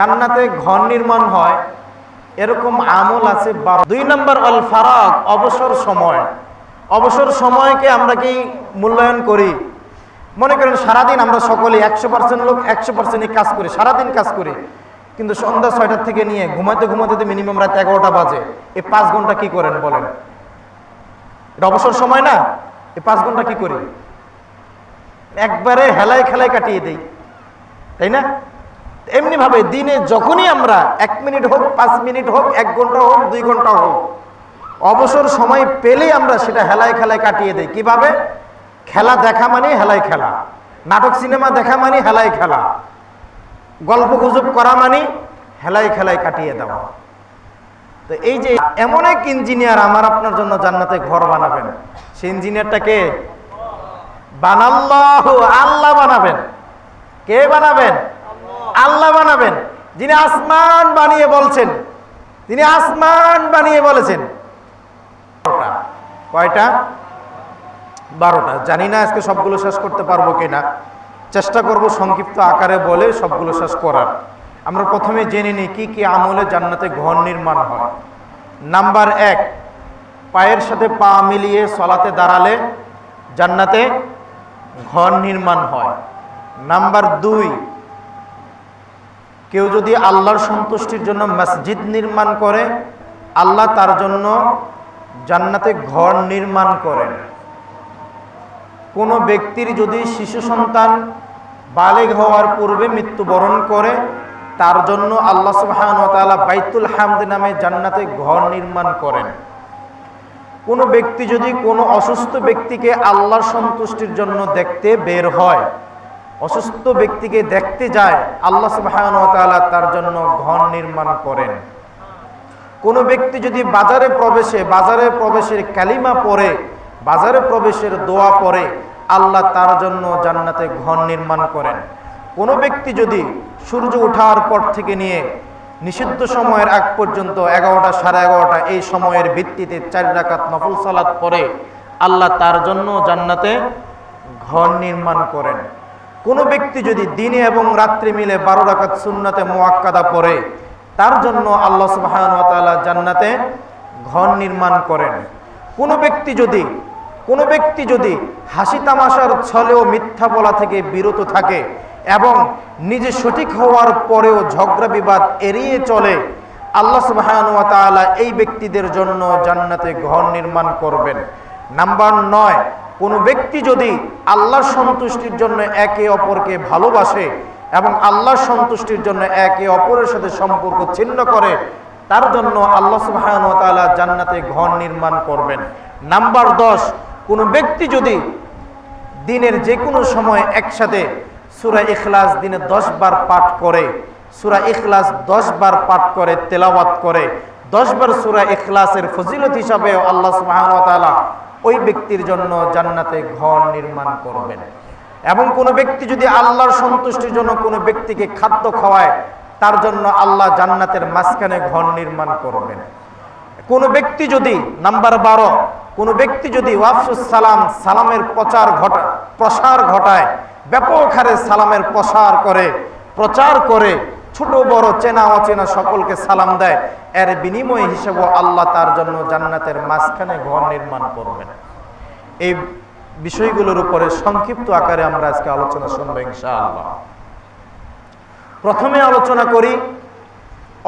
জান্নাতে ঘর নির্মাণ হয় এরকম আমল আছে। 2 নম্বর আল ফারাগ, অবসর সময়। অবসর সময়কে আমরা কি মূল্যায়ন করি? মনে করেন সারাদিন আমরা সকলে 100% লোক 100% কাজ করি, সারাদিন কাজ করি, কিন্তু সন্ধ্যা 6টা থেকে নিয়ে ঘুমাতে ঘুমাতে মিনিমাম রাত 11টা বাজে। এই 5 ঘন্টা কি করেন বলেন? এটা অবসর সময় না? এই 5 ঘন্টা কি করি? একবারে হেলায় খেলায় কাটিয়ে দেই, তাই না? এমনি ভাবে দিনে যখনই আমরা 1 মিনিট হোক, 5 মিনিট হোক, 1 ঘন্টা হোক, 2 ঘন্টা হোক, অবসর সময় পেলেই আমরা সেটা হেলায় খেলায় কাটিয়ে দেই। কিভাবে? খেলা দেখা মানে হেলায় খেলা, নাটক সিনেমা দেখা মানে হেলায় খেলা, গল্প গুজব করা মানে হেলায় খেলায় কাটিয়ে দেওয়া। তো এই যে এমন এক ইঞ্জিনিয়ার আমার আপনার জন্য জান্নাতে ঘর বানাবেন, সেই ইঞ্জিনিয়ারটাকে বানাল্লাহু, আল্লাহ বানাবেন। কে বানাবেন? আল্লাহ বানাবেন, যিনি আসমান বানিয়ে বলছেন, তিনি আসমান বানিয়ে বলেছেন। কয়টা? 12টা। জানি না আজকে সবগুলো শেষ করতে পারবো কিনা, চেষ্টা করব সংক্ষিপ্ত আকারে বলে সবগুলো শেষ করার। আমরা প্রথমে জেনে নিই কি কি আমলে জান্নাতে ঘর নির্মাণ হয়। নাম্বার 1, পায়ের সাথে পা মিলিয়ে সলাতে দাঁড়ালে জান্নাতে ঘর নির্মাণ হয়। নাম্বার 2, কেউ যদি আল্লাহর সন্তুষ্টির জন্য মসজিদ নির্মাণ করে, আল্লাহ তার জন্য জান্নাতে ঘর নির্মাণ করেন। কোনো ব্যক্তির যদি শিশু সন্তান বালেগ হওয়ার পূর্বে মৃত্যুবরণ করে, তার জন্য আল্লাহ সুবহানাহু ওয়া তাআলা বাইতুল হামদ নামে জান্নাতে ঘর নির্মাণ করেন। কোনো ব্যক্তি যদি কোনো অসুস্থ ব্যক্তিকে আল্লাহর সন্তুষ্টির জন্য দেখতে বের হয়, অসুস্থ ব্যক্তিকে দেখতে যায়, আল্লাহ সুবহানাহু ওয়া তাআলা তার জন্য ঘর নির্মাণ করেন। কোনো ব্যক্তি যদি বাজারে প্রবেশের কালিমা পড়ে, বাজারে প্রবেশের দোয়া পড়ে, আল্লাহ তার জন্য জান্নাতে ঘর নির্মাণ করেন। কোনো ব্যক্তি যদি সূর্য ওঠার পর থেকে নিয়ে নিষিদ্ধ সময়ের আগ পর্যন্ত 11টা, সাড়ে 11টা এই সময়ের ভিত্তিতে 4 রাকাত নফল সালাত পড়ে, আল্লাহ তার জন্য জান্নাতে ঘর নির্মাণ করেন। কোনো ব্যক্তি যদি দিনে এবং রাত্রি মিলে 12 রাকাত সুন্নাতে মুআক্কাদা পড়ে, তার জন্য আল্লাহ সুবহানাহু ওয়া তাআলা জান্নাতে ঘর নির্মাণ করেন। কোনো ব্যক্তি যদি হাসি তামাশার ছলেও মিথ্যা বলা থেকে বিরত থাকে এবং নিজে সঠিক হওয়ার পরেও ঝগড়া বিবাদ এড়িয়ে চলে, আল্লাহ সুবহানাহু ওয়া তাআলা এই ব্যক্তিদের জন্য জান্নাতে ঘর নির্মাণ করবেন। নাম্বার 9, কোনো ব্যক্তি যদি আল্লাহর সন্তুষ্টির জন্য একে অপরকে ভালোবাসে এবং আল্লাহর সন্তুষ্টির জন্য একে অপরের সাথে সম্পর্ক ছিন্ন করে, তার জন্য আল্লাহ সুবহানাহু ওয়া তাআলা জান্নাতে ঘর নির্মাণ করবেন। নাম্বার 10, কোনো ব্যক্তি যদি দিনের যে কোনো সময় একসাথে সূরা ইখলাস দিনে 10 বার পাঠ করে, সূরা ইখলাস 10 বার পাঠ করে, তেলাওয়াত করে, 10 বার সূরা ইখলাসের ফজিলত হিসাবে আল্লাহ সুবহানাহু ওয়া তাআলা ওই ব্যক্তির জন্য জান্নাতে ঘর নির্মাণ করবেন। এবং কোনো ব্যক্তি যদি আল্লাহর সন্তুষ্টির জন্য কোনো ব্যক্তিকে খাদ্য খাওয়ায়, তার জন্য আল্লাহ জান্নাতের মাঝখানে ঘর নির্মাণ করবেন। কোনো ব্যক্তি যদি, নাম্বার 12, কোনো ব্যক্তি যদি ওয়াফসুস সালাম, সালামের প্রসার ঘটায়, ব্যাপক হারে সালামের প্রচার করে ছোট বড় চেনা অচেনা সকলকে সালাম দেয়, এর বিনিময় হিসেবে আল্লাহ তার জন্য জান্নাতের মাঝখানে ঘর নির্মাণ করবেন। এই বিষয়গুলোর উপরে সংক্ষিপ্ত আকারে আমরা আজকে আলোচনা শুনবো ইনশাআল্লাহ। প্রথমে আলোচনা করি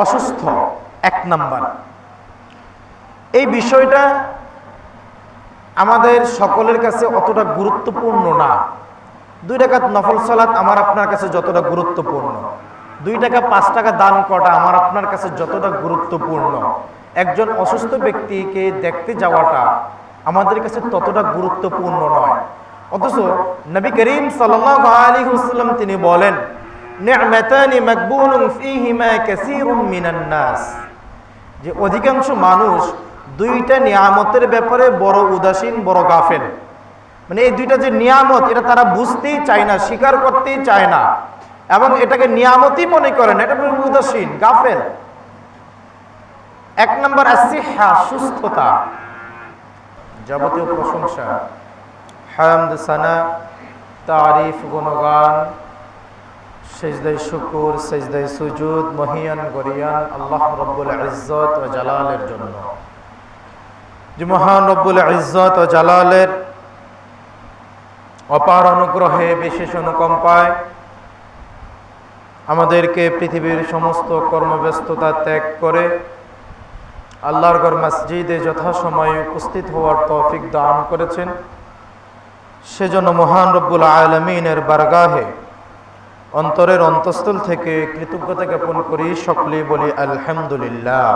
অসুস্থ। 1 নাম্বার, এই বিষয়টা আমাদের সকলের কাছে অতটা গুরুত্বপূর্ণ না। 2 রাকাত নফল সালাত আমার আপনার কাছে যতটা গুরুত্বপূর্ণ, 2 টাকা 5 টাকা দান করা আমার আপনার কাছে যতটা গুরুত্বপূর্ণ, একজন অসুস্থ ব্যক্তিকে দেখতে যাওয়াটা আমাদের কাছে ততটা গুরুত্বপূর্ণ নয়। অথচ নবী করিম সাল্লাল্লাহু আলাইহি ওয়াসাল্লাম তিনি বলেন, নি'মাতানি মাকবুলুন ফীহিমা কাসীরুম মিনান নাস, যে অধিকাংশ মানুষ 2টা নিয়ামতের ব্যাপারে বড় উদাসীন, বড় গাফেল। মানে এই 2টা যে নিয়ামত, এটা তারা বুঝতেই চায় না, স্বীকার করতেই চায় না, এবং এটাকে নিয়ামতই মনে করেন, এটা উদাসীন, গাফেল। 1 নম্বর আসিহা, সুস্থতা। যাবতীয় প্রশংসা, হামদ, সানা, তারিফ, গুণগান সিজদায়ে শুকর, সিজদায়ে সুজুদ মহিয়ান গরিয়ান আল্লাহ রব্বুল ইজ্জত ও জালালের জন্য। যে মহান রব্বুল ইজ্জত ও জালালের অপার অনুগ্রহে, বিশেষ অনুকম্পায় আমাদেরকে পৃথিবীর সমস্ত কর্মব্যস্ততা ত্যাগ করে আল্লাহর ঘর মসজিদে যথাসময়ে উপস্থিত হওয়ার তৌফিক দান করেছেন। সেজন্য মহান রব্বুল আলামিনের বারগাহে অন্তরের অন্তঃস্থল থেকে কৃতজ্ঞতা জ্ঞাপন করি, সকলেই বলি আলহামদুলিল্লাহ।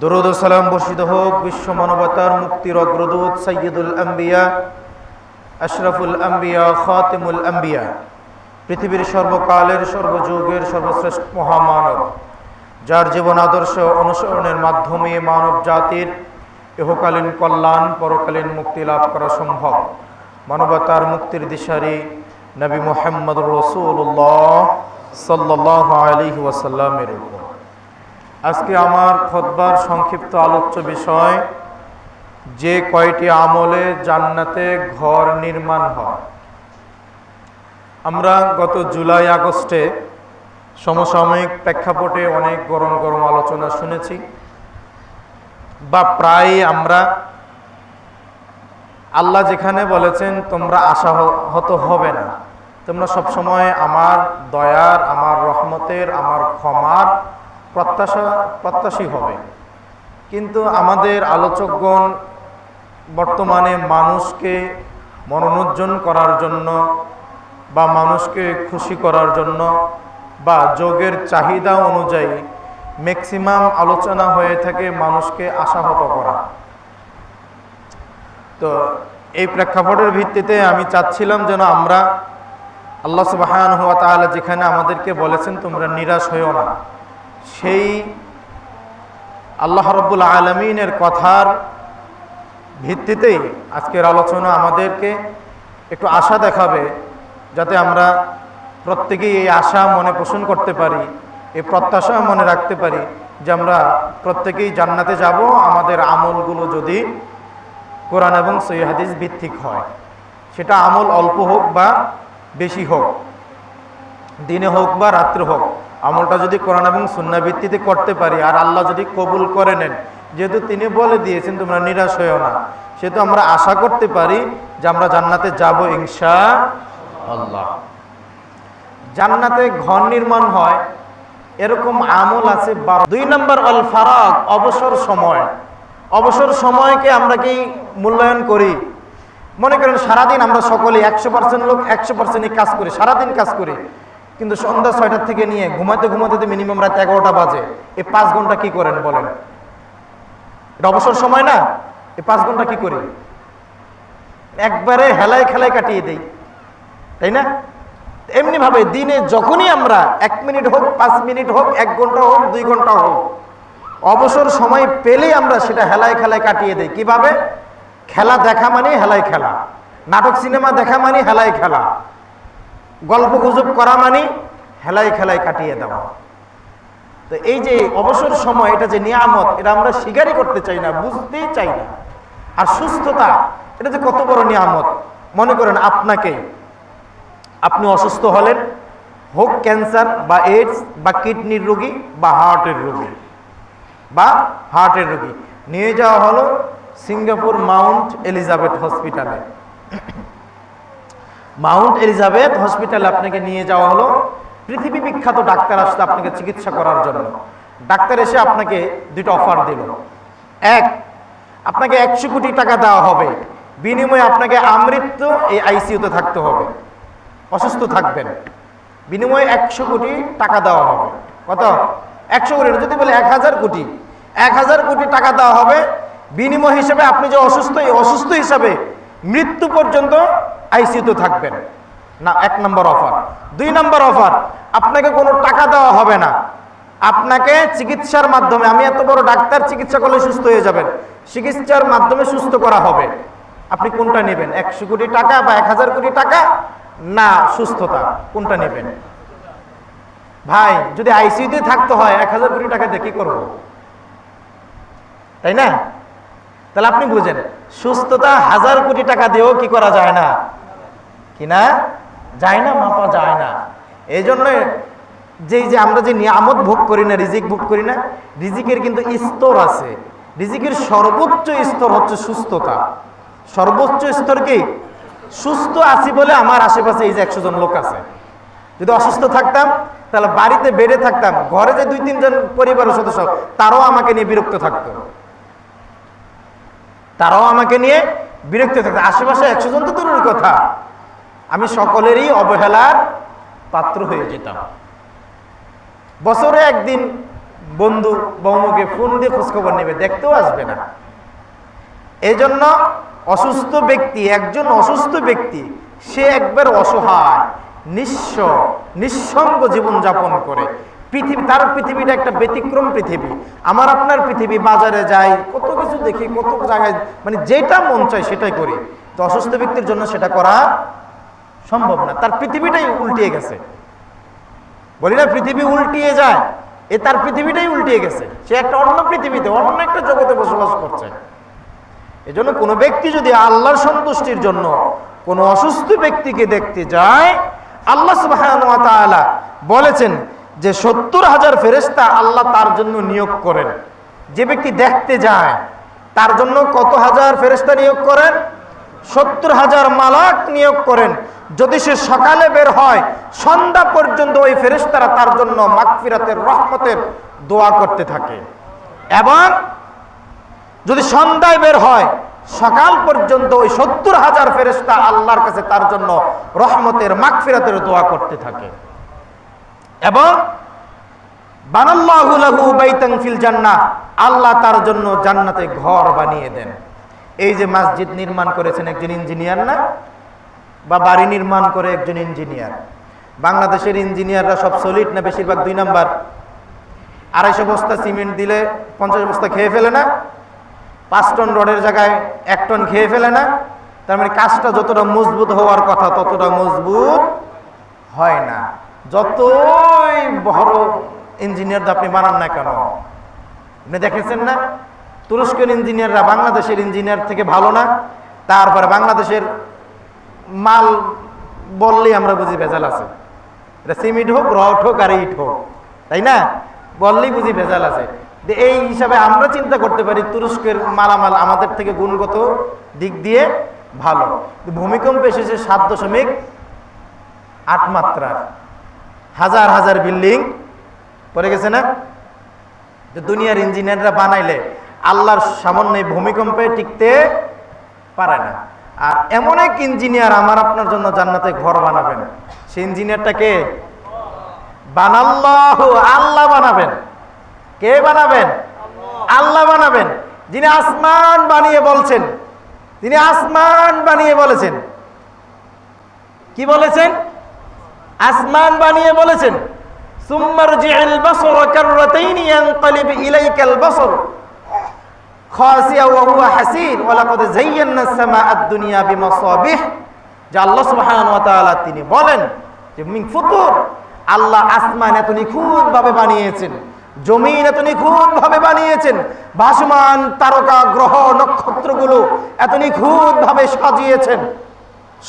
দরুদ ও সালাম বর্ষিত হোক বিশ্ব মানবতার মুক্তির অগ্রদূত সাইয়্যিদুল আম্বিয়া, আশরাফুল আম্বিয়া, খাতিমুল আম্বিয়া, পৃথিবীর সর্বকালের সর্বযুগের সর্বশ্রেষ্ঠ মহামানব, যার জীবন আদর্শ অনুসরণের মাধ্যমে মানব জাতির ইহকালীন কল্যাণ, পরকালীন মুক্তি লাভ করা সম্ভব। মানবতার মুক্তির দিশারি নবী মুহাম্মদুর রাসূলুল্লাহ সাল্লাল্লাহু আলাইহি ওয়াসাল্লামের উপর আজকে আমার খুতবার সংক্ষিপ্ত আলোচ্য বিষয়, যে কয়টি আমলে জান্নাতে ঘর নির্মাণ হয়। আমরা গত জুলাই আগস্টে সমসাময়িক প্রেক্ষাপটে অনেক গরম গরম আলোচনা শুনেছি, বা প্রায় আমরা আল্লাহ যেখানে বলেছেন তোমরা আশাহত হবে না, তোমরা সবসময় আমার দয়ার, আমার রহমতের, আমার ক্ষমার প্রত্যাশী হবে। কিন্তু আমাদের আলোচকগণ বর্তমানে মানুষকে মনোরঞ্জন করার জন্য বা মানুষকে খুশি করার জন্য বা যোগের চাহিদা অনুযায়ী ম্যাক্সিমাম আলোচনা হয়ে থাকে মানুষকে আশাহত করা। তো এই প্রেক্ষাপটের ভিত্তিতে আমি চাচ্ছিলাম যেন আমরা আল্লাহ সুবহানাহু ওয়া তাআলা যেখানে আমাদেরকে বলেছেন তোমরা নিরাশ হইও না, সেই আল্লাহ রাব্বুল আলামিনের কথার ভিত্তিতেই আজকের আলোচনা আমাদেরকে একটু আশা দেখাবে, যাতে আমরা প্রত্যেকেই এই আশা মনে পোষণ করতে পারি, এই প্রত্যাশা মনে রাখতে পারি যে আমরা প্রত্যেকেই জান্নাতে যাব আমাদের আমলগুলো যদি কোরআন এবং সহিহ হাদিস ভিত্তিক হয়। সেটা আমল অল্প হোক বা বেশি হোক, দিনে হোক বা রাত্রে হোক, আমলটা যদি কোরআন এবং সুন্নাহ ভিত্তিতে করতে পারি আর আল্লাহ যদি কবুল করে নেন, যেহেতু তিনি বলে দিয়েছেন তোমরা নিরাশ হইও না, সেহেতু আমরা আশা করতে পারি যে আমরা জান্নাতে যাব ইনশাআল্লাহ। জান্নাতে ঘর নির্মাণ হয় এরকম আমল আছে। 2 নম্বর আল ফারাগ, অবসর সময়। অবসর সময়কে আমরা কি মূল্যায়ন করি? মনে করেন সারাদিন আমরা সকলে 100% লোক 100%ই কাজ করি, সারাদিন কাজ করি, কিন্তু সন্ধ্যা 6টা থেকে নিয়ে ঘুমাতে ঘুমাতে মিনিমাম রাত 11টা বাজে। এই 5 ঘন্টা কি করেন বলেন? এটা অবসর সময় না? এই 5 ঘন্টা কি করি? একবারে হেলায় খেলায় কাটিয়ে দেই, তাই না? এমনি ভাবে দিনে যখনই আমরা 1 মিনিট হোক, 5 মিনিট হোক, 1 ঘন্টা হোক, 2 ঘন্টা হোক, অবসর সময় পেলেই আমরা সেটা হেলায় খেলায় কাটিয়ে দেই। কিভাবে? খেলা দেখা মানে হেলায় খেলা, নাটক সিনেমা দেখা মানে হেলায় খেলা, গল্প গুজব করা মানে হেলায় খেলায় কাটিয়ে দেওয়া। তো এই যে অবসর সময়, এটা যে নিয়ামত, এটা আমরা স্বীকারই করতে চাই না, বুঝতেই চাই না। আর সুস্থতা, এটা যে কত বড় নিয়ামত। মনে করেন আপনি অসুস্থ হলেন, হোক ক্যান্সার বা এইডস বা কিডনির রোগী বা হার্টের রোগী, নিয়ে যাওয়া হলো সিঙ্গাপুর মাউন্ট এলিজাবেথ হসপিটালে। মাউন্ট এলিজাবেথ হসপিটালে আপনাকে নিয়ে যাওয়া হলো, পৃথিবী বিখ্যাত ডাক্তার আসলে আপনাকে চিকিৎসা করার জন্য। ডাক্তার এসে আপনাকে 2টা অফার দিল। 1, আপনাকে 100 কোটি টাকা দেওয়া হবে, বিনিময়ে আপনাকে আমৃত্যু এই আইসিইউতে থাকতে হবে, অসুস্থ থাকবেন, বিনিময়ে 100 কোটি টাকা দেওয়া হবে। কত? 100 কোটি, যদি বলে 1000 কোটি, 1000 কোটি টাকা দেওয়া হবে, বিনিময় হিসেবে আপনি যে অসুস্থ হিসাবে মৃত্যু পর্যন্ত আইসিইউতে থাকবেন না। 1 নম্বর অফার। 2 নম্বর অফার, আপনাকে কোনো টাকা দেওয়া হবে না, আপনাকে চিকিৎসার মাধ্যমে, আমি এত বড় ডাক্তার, চিকিৎসা করলে সুস্থ হয়ে যাবেন, চিকিৎসার মাধ্যমে সুস্থ করা হবে। আপনি কোনটা নেবেন? 100 কোটি টাকা বা 1000 কোটি টাকা না সুস্থতা? কোনটা নেবেন ভাই? যদি আইসিইউতে থাকতে হয় 1000 কোটি টাকা দিয়ে কি করবো, তাই না? তাহলে আপনি বুঝেন, সুস্থতা 1000 কোটি টাকা দিয়েও কি করা যায় না, কি না যায় না, মাপা যায় না। এই জন্য যে আমরা যে নিয়ামত ভোগ করি না, রিজিক ভোগ করি না, রিজিকের কিন্তু স্তর আছে। রিজিকের সর্বোচ্চ স্তর হচ্ছে সুস্থতা। সর্বোচ্চ স্তর কি? সুস্থ আছি বলে আমার আশেপাশে এই যে 100 জন লোক আছে। যদি অসুস্থ থাকতাম তাহলে বাড়িতে বেড়ে থাকতাম, ঘরে যে 2-3 জন পরিবারের সদস্য তারাও আমাকে নিয়ে বিরক্ত থাকতো, আশেপাশে 100 জন তো দূরের কথা, আমি সকলেরই অবহেলার পাত্র হয়ে যেতাম। বছরে একদিন বন্ধু বৌমকে ফোন দিয়ে খোঁজখবর নেবে, দেখতেও আসবে না। এই জন্য অসুস্থ ব্যক্তি, একজন অসুস্থ ব্যক্তি সে একবার অসহায়, নিঃস্ব, নিঃসঙ্গ জীবন যাপন করে। তার পৃথিবীটা একটা ব্যতিক্রম পৃথিবী। আমার আপনার পৃথিবী, বাজারে যাই, কত কিছু দেখি, কত জায়গায় মানে যেটা মন চায় সেটাই করি। তো অসুস্থ ব্যক্তির জন্য সেটা করা সম্ভব না, তার পৃথিবীটাই উল্টিয়ে গেছে। বলি না পৃথিবী উল্টিয়ে যায়, তার পৃথিবীটাই উল্টিয়ে গেছে। সে একটা অন্য পৃথিবীতে, অন্য একটা জগতে বসবাস করছে। এজন্য কোনো ব্যক্তি যদি আল্লাহর সন্তুষ্টির জন্য কোনো অসুস্থ ব্যক্তিকে দেখতে যায়, আল্লাহ সুবহানাহু ওয়া তাআলা বলেছেন যে 70,000 ফেরেশতা আল্লাহ তার জন্য নিয়োগ করেন। যে ব্যক্তি দেখতে যায় তার জন্য কত হাজার ফেরেশতা নিয়োগ করেন? 70,000 মালাক নিয়োগ করেন। যদি সে সকালে বের হয়, সন্ধ্যা পর্যন্ত ওই ফেরেশতারা তার জন্য মাগফিরাতের, রহমতের দোয়া করতে থাকে। এবং যদি সন্ধ্যায় বের হয়, সকাল পর্যন্ত ওই 70,000 ফেরেশতা আল্লাহর কাছে তার জন্য রহমতের, মাগফিরাতের দোয়া করতে থাকে। এবং বানাল্লাহু লাহু বাইতান ফিল জান্নাহ, আল্লাহ তার জন্য জান্নাতে ঘর বানিয়ে দেন। এই যে মসজিদ নির্মাণ করেছেন একজন ইঞ্জিনিয়ার না, বা বাড়ি নির্মাণ করে একজন ইঞ্জিনিয়ার। বাংলাদেশের ইঞ্জিনিয়াররা সব সলিড না? বেশিরভাগ 2 নাম্বার। 250 বস্তা সিমেন্ট দিলে 50 বস্তা খেয়ে ফেলে না? 5 টন রডের জায়গায় 1 টন খেয়ে ফেলে না? তার মানে কাজটা যতটা মজবুত হওয়ার কথা ততটা মজবুত হয় না। যতই বড় ইঞ্জিনিয়ার আপনি বানান না কেন, আপনি দেখেছেন না তুরস্কের ইঞ্জিনিয়াররা বাংলাদেশের ইঞ্জিনিয়ার থেকে ভালো না? তারপরে বাংলাদেশের মাল বললেই আমরা বুঝি ভেজাল আছে। এটা সিমেন্ট হোক, রড হোক আর ইট হোক, তাই না? বললেই বুঝি ভেজাল আছে। এই হিসাবে আমরা চিন্তা করতে পারি তুরস্কের মালামাল আমাদের থেকে গুণগত দিক দিয়ে ভালো। ভূমিকম্প এসেছে 7.8 মাত্রার, হাজার হাজার বিল্ডিং পড়ে গেছে না? দুনিয়ার ইঞ্জিনিয়াররা বানাইলে আল্লাহর সামান্য ভূমিকম্পে টিকতে পারে না। আর এমন এক ইঞ্জিনিয়ার আমার আপনার জন্য জান্নাতে ঘর বানাবেন। সেই ইঞ্জিনিয়ারটাকে বানাল্লাহু, আল্লাহ বানাবেন। কে বানাবেন? আল্লাহ বানাবেন। যিনি আসমান বানিয়ে বলছেন, তিনি আসমান বানিয়ে বলেছেন। কি বলেছেন? আসমান বানিয়ে বলেছেন সুম্মারজি'ল বাসরা কাররাতাইনি ইয়ানকালিব ইলাইকাল বাসর খাসিয়া ওয়া হুয়া হাসির ওয়া লাকাদ যায়্যানা আস-সামাআদ দুনিয়া বিমাসাবিহ। যে আল্লাহ সুবহানাহু ওয়া তাআলা তিনি বলেন যে মিন ফুতুর, আল্লাহ আসমান এত নিখুঁত ভাবে বানিয়েছেন, জমিন এত নিখুঁত ভাবে বানিয়েছেন, ভাসমান তারকা গ্রহ নক্ষত্রগুলো এত নিখুঁত ভাবে সাজিয়েছেন,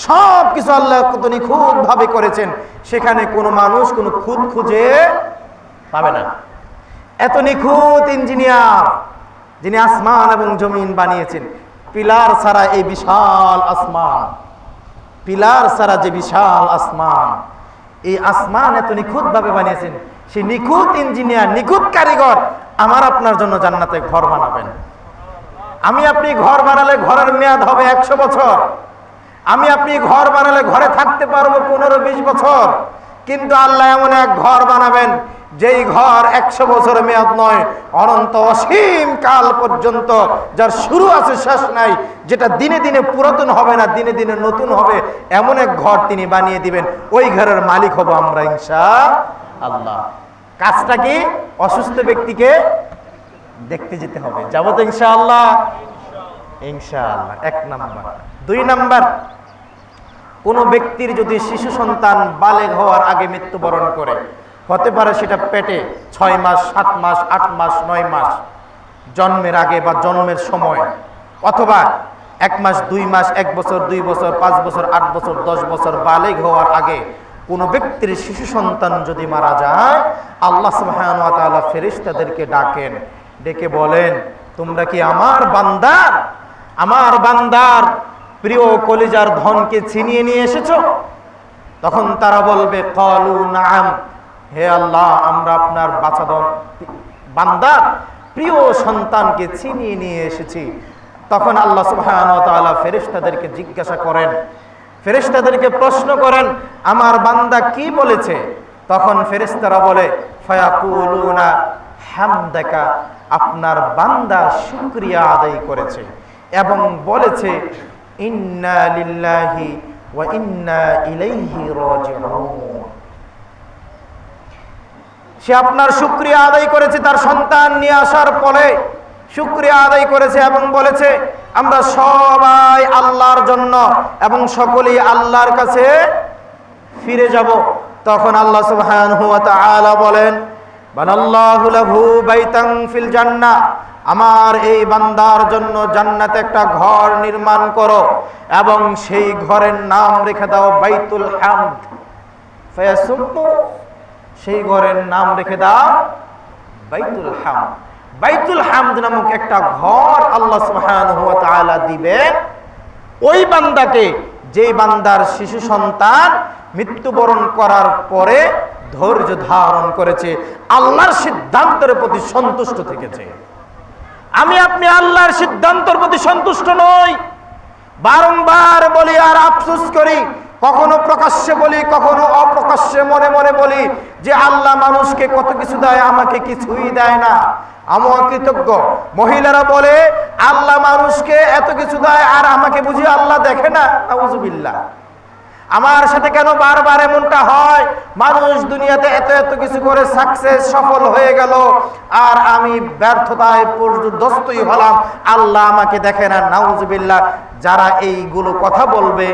সব কিছু আল্লাহ কত নিখুঁত ভাবে করেছেন, সেখানে কোনো মানুষ কোনো খুঁত খুঁজে পাবে না। এত নিখুঁত ইঞ্জিনিয়ার যিনি আসমান এবং জমিন বানিয়েছেন। পিলার ছাড়া এই বিশাল আসমান, পিলার ছাড়া যে বিশাল আসমান, এই আসমান এত নিখুঁত ভাবে বানিয়েছেন। সেই নিখুঁত ইঞ্জিনিয়ার, নিখুঁত কারিগর আমার আপনার জন্য জান্নাতে ঘর বানাবেন। আমি আপনি ঘর বানালে ঘরের মেয়াদ হবে 100 বছর। আমি আপনি ঘর বানালে ঘরে থাকতে পারবো 15-20 বছর। কিন্তু আল্লাহ এমন এক ঘর বানাবেন যেই ঘর 100 বছরের মেয়াদ নয়, অনন্ত অসীম কাল পর্যন্ত, যার শুরু আছে শেষ নাই, যেটা দিনে দিনে পুরাতন হবে না, দিনে দিনে নতুন হবে, এমন এক ঘর তিনি বানিয়ে দিবেন। ওই ঘরের মালিক হব আমরা ইনশাআল্লাহ। কাজটা কি? অসুস্থ ব্যক্তিকে দেখতে যেতে হবে। যাবো তো ইনশাআল্লাহ? ইনশাআল্লাহ। 1 নাম্বার। 2 নাম্বার, কোন ব্যক্তির যদি শিশু সন্তান বালেগ হওয়ার আগে মৃত্যুবরণ করে, হতে পারে সেটা পেটে 6 মাস, 7 মাস, 8 মাস, 9 মাস, জন্মের আগে বা জন্মের সময়, অথবা 1 মাস 2 মাস 1 বছর 2 বছর 5 বছর 8 বছর 10 বছর বালেগ হওয়ার আগে কোন ব্যক্তির শিশু সন্তান যদি মারা যায়, আল্লাহ সুবহানাহু ওয়া তাআলা ফেরেশতাদেরকে ডাকেন, ডেকে বলেন, তোমরা কি আমার বান্দার প্রিয় কলিজার ধনকে ছিনিয়ে নিয়ে এসেছো? তখন তারা বলবে, ক্বালু নাআম, হে আল্লাহ, আমরা আপনার বান্দার প্রিয় সন্তানকে ছিনিয়ে নিয়ে এসেছি। তখন আল্লাহ সুবহানাহু ওয়া তাআলা ফেরেশতাদেরকে জিজ্ঞাসা করেন, ফেরেশতাদেরকে প্রশ্ন করেন, আমার বান্দা কি বলেছে? তখন ফেরেশতারা বলে, ফায়াকুলুনা হামদাকা, আপনার বান্দা শুকরিয়া আদায় করেছে এবং বলেছে, ইন্না লিল্লাহি ওয়া ইন্না ইলাইহি রাজিউন। সে আপনার শুকরিয়া আদায় করেছে, তার সন্তান নিয়ে আসার পরে শুকরিয়া আদায় করেছে এবং বলেছে, আমরা সবাই আল্লাহর জন্য এবং সকলেই আল্লাহর কাছে ফিরে যাব। তখন আল্লাহ সুবহানাহু ওয়া তাআলা বলেন, বানাল্লাহু লাহু বাইতান ফিল জান্নাহ, আমার এই বান্দার জন্য জান্নাতে একটা ঘর নির্মাণ করো এবং সেই ঘরের নাম রেখে দাও বাইতুল হামদ। ফায়াসুম্মু, সেই ঘরের নাম রেখে দাও বাইতুল হামদ। বাইতুল হামদ নামক একটা ঘর আল্লাহ সুবহানাহু ওয়া তাআলা দিবেন ওই বান্দাকে, যেই বান্দার শিশু সন্তান মৃত্যুবরণ করার পরে ধৈর্য ধারণ করেছে, আল্লাহর সিদ্ধান্তের প্রতি সন্তুষ্ট থেকেছে। আমি আপনি আল্লাহর সিদ্ধান্তের প্রতি সন্তুষ্ট নই, বারংবার বলি আর আফসোস করি, কখনো প্রকাশ্যে বলি, কখনো অপ্রকাশ্যে মনে মনে বলি যে আল্লাহ মানুষকে কত কিছু দেয়, আমাকে কিছুই দেয় না। আমি অকৃতজ্ঞ। মহিলারা বলে আল্লাহ মানুষকে এত কিছু দেয় আর আমাকে বুঝি আল্লাহ দেখে না। নাউজুবিল্লাহ। আমার সাথে কেন বারবার এমনটা হয়? মানুষ দুনিয়াতে এত এত কিছু করে সাকসেস, সফল হয়ে গেল, আর আমি ব্যর্থতায় পর্যদস্তই হলাম, আল্লাহ আমাকে দেখে না। নাউজুবিল্লাহ। যারা এইগুলো কথা বলবে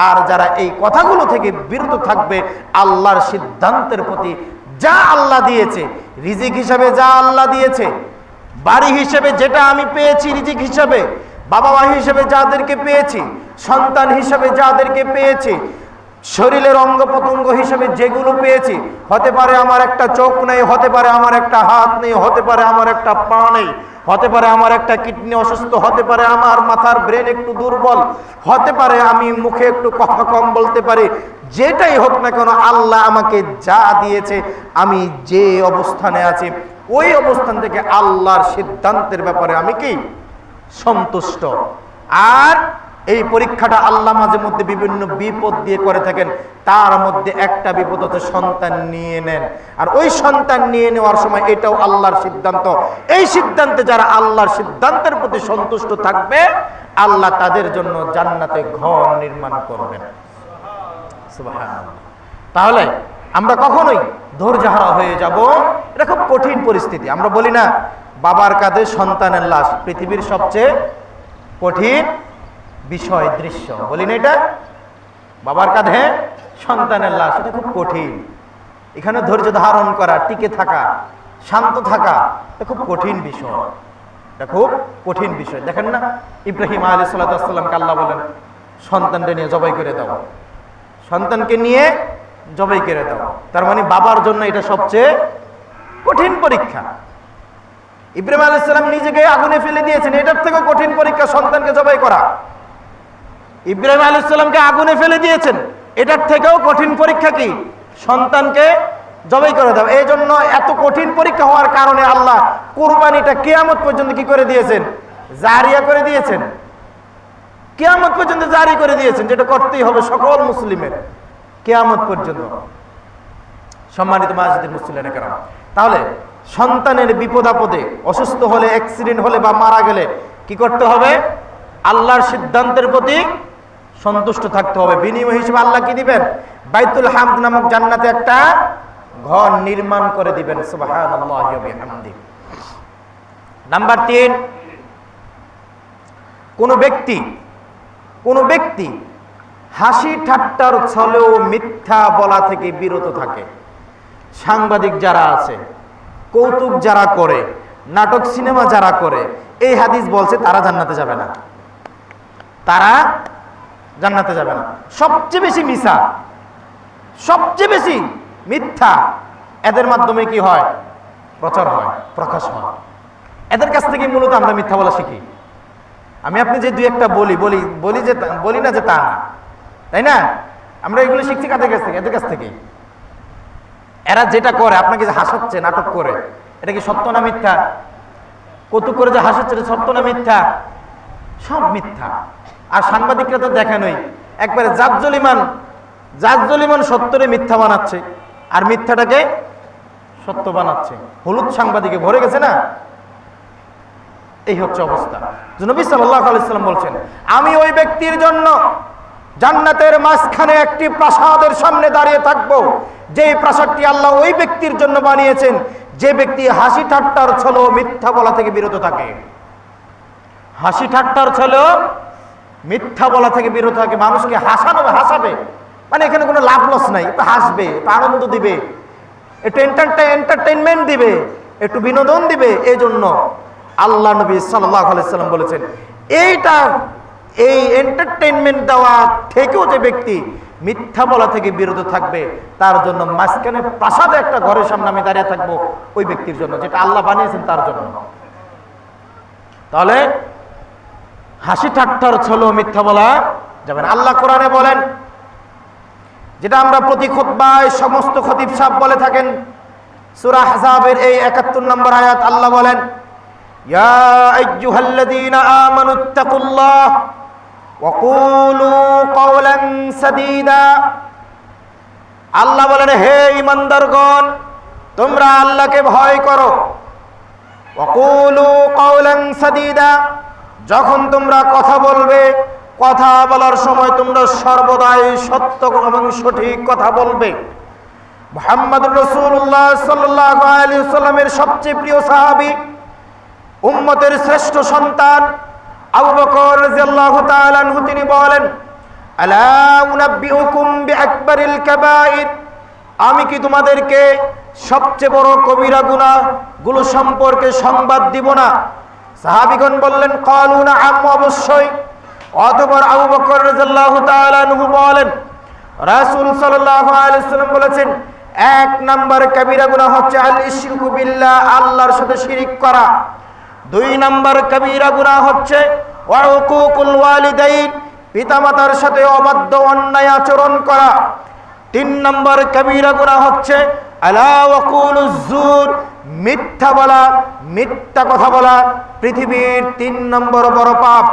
আর যারা এই কথাগুলো থেকে বিরত থাকবে, আল্লাহর সিদ্ধান্তের প্রতি যা আল্লাহ দিয়েছে, রিজিক হিসাবে যা আল্লাহ দিয়েছে, বাড়ি হিসেবে যেটা আমি পেয়েছি রিজিক হিসাবে, বাবা মা হিসেবে যাদেরকে পেয়েছি, সন্তান হিসেবে যাদেরকে পেয়েছি, শরীরের অঙ্গ প্রত্যঙ্গ হিসেবে যেগুলো পেয়েছি, হতে পারে আমার একটা চোখ নেই, হতে পারে আমার একটা হাত নেই, হতে পারে আমার একটা পা নেই, হতে পারে আমার একটা কিডনি অসুস্থ, হতে পারে আমার মাথার ব্রেন একটু দুর্বল, হতে পারে আমি মুখে একটু কথা কম বলতে পারি, যেটাই হোক না কেন আল্লাহ আমাকে যা দিয়েছে, আমি যে অবস্থানে আছি ওই অবস্থান থেকে আল্লাহর সিদ্ধান্তের ব্যাপারে আমি কি সন্তুষ্ট। আর এই পরীক্ষাটা আল্লাহ মাঝে মধ্যে বিভিন্ন বিপদ দিয়ে করে থাকেন, তার মধ্যে একটা বিপদ হচ্ছে সন্তান নিয়ে নেন। আর ওই সন্তান নিয়ে নেওয়ার সময় এটাও আল্লাহর সিদ্ধান্ত। এই সিদ্ধান্তে যারা আল্লাহর সিদ্ধান্তের প্রতি সন্তুষ্ট থাকবে, আল্লাহ তাদের জন্য জান্নাতে ঘর নির্মাণ করবেন। সুবহানাল্লাহ। তাহলে আমরা কখনোই ধৈর্যহারা হয়ে যাব, এটা খুব কঠিন পরিস্থিতি। আমরা বলি না, বাবার কাঁধে সন্তানের লাশ পৃথিবীর সবচেয়ে কঠিন বিষয়, দৃশ্য, বলি না এটা? বাবার কাঁধে সন্তানের লাশ, এটা খুব কঠিন। এখানে ধৈর্য ধারণ করা, টিকে থাকা, শান্ত থাকা, এটা খুব কঠিন বিষয়। এটা খুব কঠিন বিষয়। দেখেন না, ইব্রাহিম আলাইহিস সালামকে আল্লাহ বলেন, সন্তানকে নিয়ে জবাই করে দাও, সন্তানকে নিয়ে জবাই করে দাও। তার মানে বাবার জন্য এটা সবচেয়ে কঠিন পরীক্ষা। ইব্রাহিম আলাইহিস সালাম নিজেকে আগুনে ফেলে দিয়েছেন, এটার থেকে কঠিন পরীক্ষা সন্তানকে জবাই করা। ইব্রাহিম আলাইহিস সালামকে আগুনে ফেলে দিয়েছেন, এটার থেকেও কঠিন পরীক্ষা কি? সন্তানকে জবাই করে দাও। এই জন্য এত কঠিন পরীক্ষা হওয়ার কারণে আল্লাহ কুরবানিটা কিয়ামত পর্যন্ত কি করে দিয়েছেন? জারিয়া করে দিয়েছেন। কিয়ামত পর্যন্ত জারি করে দিয়েছেন, যেটা করতেই হবে সকল মুসলিমের, কিয়ামত পর্যন্ত। সম্মানিত মাজিদের মুসলিমের কেরাম, তাহলে সন্তানের বিপদ আপদে, অসুস্থ হলে, অ্যাক্সিডেন্ট হলে বা মারা গেলে কি করতে হবে? আল্লাহর সিদ্ধান্তের প্রতি সন্তুষ্ট থাকতে হবে। বিনিময় হিসেবে আল্লাহ কি দিবেন? বাইতুল হামদ নামক জান্নাতে একটা ঘর নির্মাণ করে দিবেন। সুবহানাল্লাহি ওয়া বিহামদিহি। নাম্বার 3, কোন ব্যক্তি হাসি ঠাট্টার ছলেও মিথ্যা বলা থেকে বিরত থাকে। সাংবাদিক যারা আছে, কৌতুক যারা করে, নাটক সিনেমা যারা করে, এই হাদিস বলছে তারা জান্নাতে যাবে না। তারা জান্নাতে যাবে না। সবচেয়ে বেশি মিছা, সবচেয়ে বেশি মিথ্যা এদের মাধ্যমে কি হয়? প্রচার হয়, প্রকাশ হয়। এদের কাছ থেকে মূলত আমরা মিথ্যা বলা শিখি। আমি আপনি যে দুই একটা বলি না যে তা না, তাই না? আমরা এগুলো শিখছি কাদের কাছ থেকে? এদের কাছ থেকে। এরা যেটা করে, আপনাকে যে হাসাচ্ছে নাটক করে, এটা কি সত্য না মিথ্যা? কৌতুক করে যে হাসাচ্ছে, এটা সত্য না মিথ্যা? সব মিথ্যা। আর সাংবাদিকরা তো দেখানোই, একবারে জাজ্জলিমান সত্যরে মিথ্যা বানাচ্ছে আর মিথ্যাটাকে সত্য বানাচ্ছে। হলুদ সাংবাদিকে ভরে গেছে না? এই হচ্ছে অবস্থা। নবী সাল্লাল্লাহু আলাইহি ওয়াসাল্লাম বলছেন, আমি ওই ব্যক্তির জন্য জান্নাতের মাঝখানে একটি প্রাসাদের সামনে দাঁড়িয়ে থাকবো, যে প্রাসাদটি আল্লাহ ওই ব্যক্তির জন্য বানিয়েছেন যে ব্যক্তি হাসি ঠাট্টার ছলে মিথ্যা বলা থেকে বিরত থাকে। হাসি ঠাট্টার ছলে মিথ্যা বলা থেকে বিরত থাকে। মানুষকে হাসাবে, মানে এখানে কোনো লাভ লস নাই, একটু হাসবে, একটু আনন্দ দিবে, একটু এন্টারটেইনমেন্ট দিবে, একটু বিনোদন দিবে। এই জন্য আল্লাহ নবী সাল্লাল্লাহু আলাইহি ওয়াসাল্লাম বলেছেন, এই এন্টারটেইনমেন্ট দেওয়া থেকেও যে ব্যক্তি মিথ্যা বলা থেকে বিরত থাকবে, তার জন্য মাঝখানে প্রাসাদে একটা ঘরের সামনে আমি দাঁড়িয়ে থাকবো ওই ব্যক্তির জন্য, যেটা আল্লাহ বানিয়েছেন তার জন্য। তাহলে হাসি ঠাট্টার ছলেও মিথ্যা বলা যাবে না। আল্লাহ কোরআনে বলেন, যেটা আমরা প্রতি খুতবায় সমস্ত খতিব সাহেব বলে থাকেন, সূরা আহজাবের এই ৭১ নম্বর আয়াত, আল্লাহ বলেন, ইয়া আইয়ুহাল্লাযীনা আমানুত্তাকুল্লাহ ওয়া কুলু কাওলান সাদীদা। আল্লাহ বলেন, হে ঈমানদারগণ, তোমরা আল্লাহকে ভয় করো। ওয়া কুলু কাওলান সাদীদা, যখন তোমরা কথা বলবে, কথা বলার সময় তোমরা সর্বদাই সত্য এবং সঠিক কথা বলবে। মুহাম্মদুর রাসূলুল্লাহ সাল্লাল্লাহু আলাইহি ওয়াসাল্লামের সবচেয়ে প্রিয় সাহাবী, উম্মতের শ্রেষ্ঠ সন্তান আবু বকর রাদিয়াল্লাহু তাআলা আনহু তিনি বলেন, আলা উনাব্বিউকুম বিআকবারিল কাবাইর, আমি কি তোমাদেরকে সবচেয়ে বড় কবিরা গুনাহ গুলো সম্পর্কে সংবাদ দিব না? সাহাবীগণ বললেন, ক্বালু নাআম, অবশ্যই। অতঃপর আবু বকর রাদিয়াল্লাহু তাআলা আনহু বলেন, রাসূল সাল্লাল্লাহু আলাইহি ওয়াসাল্লাম বলেছেন, এক নাম্বার কবিরা গুনাহ হচ্ছে আল ইশরিকু বিল্লাহ, আল্লাহর সাথে শিরিক করা। দুই নাম্বার কবিরা গুনাহ হচ্ছে ওয়া উকুকুল ওয়ালিদাইন, পিতামাতার সাথে অবাধ্য অন্যায় আচরণ করা। তিন নাম্বার কবিরা গুনাহ হচ্ছে আলা ওয়াকুলুজ জুর, মিথ্যা বলা, মিথ্যা কথা বলা পৃথিবীর ৩ নম্বর বড় পাপ।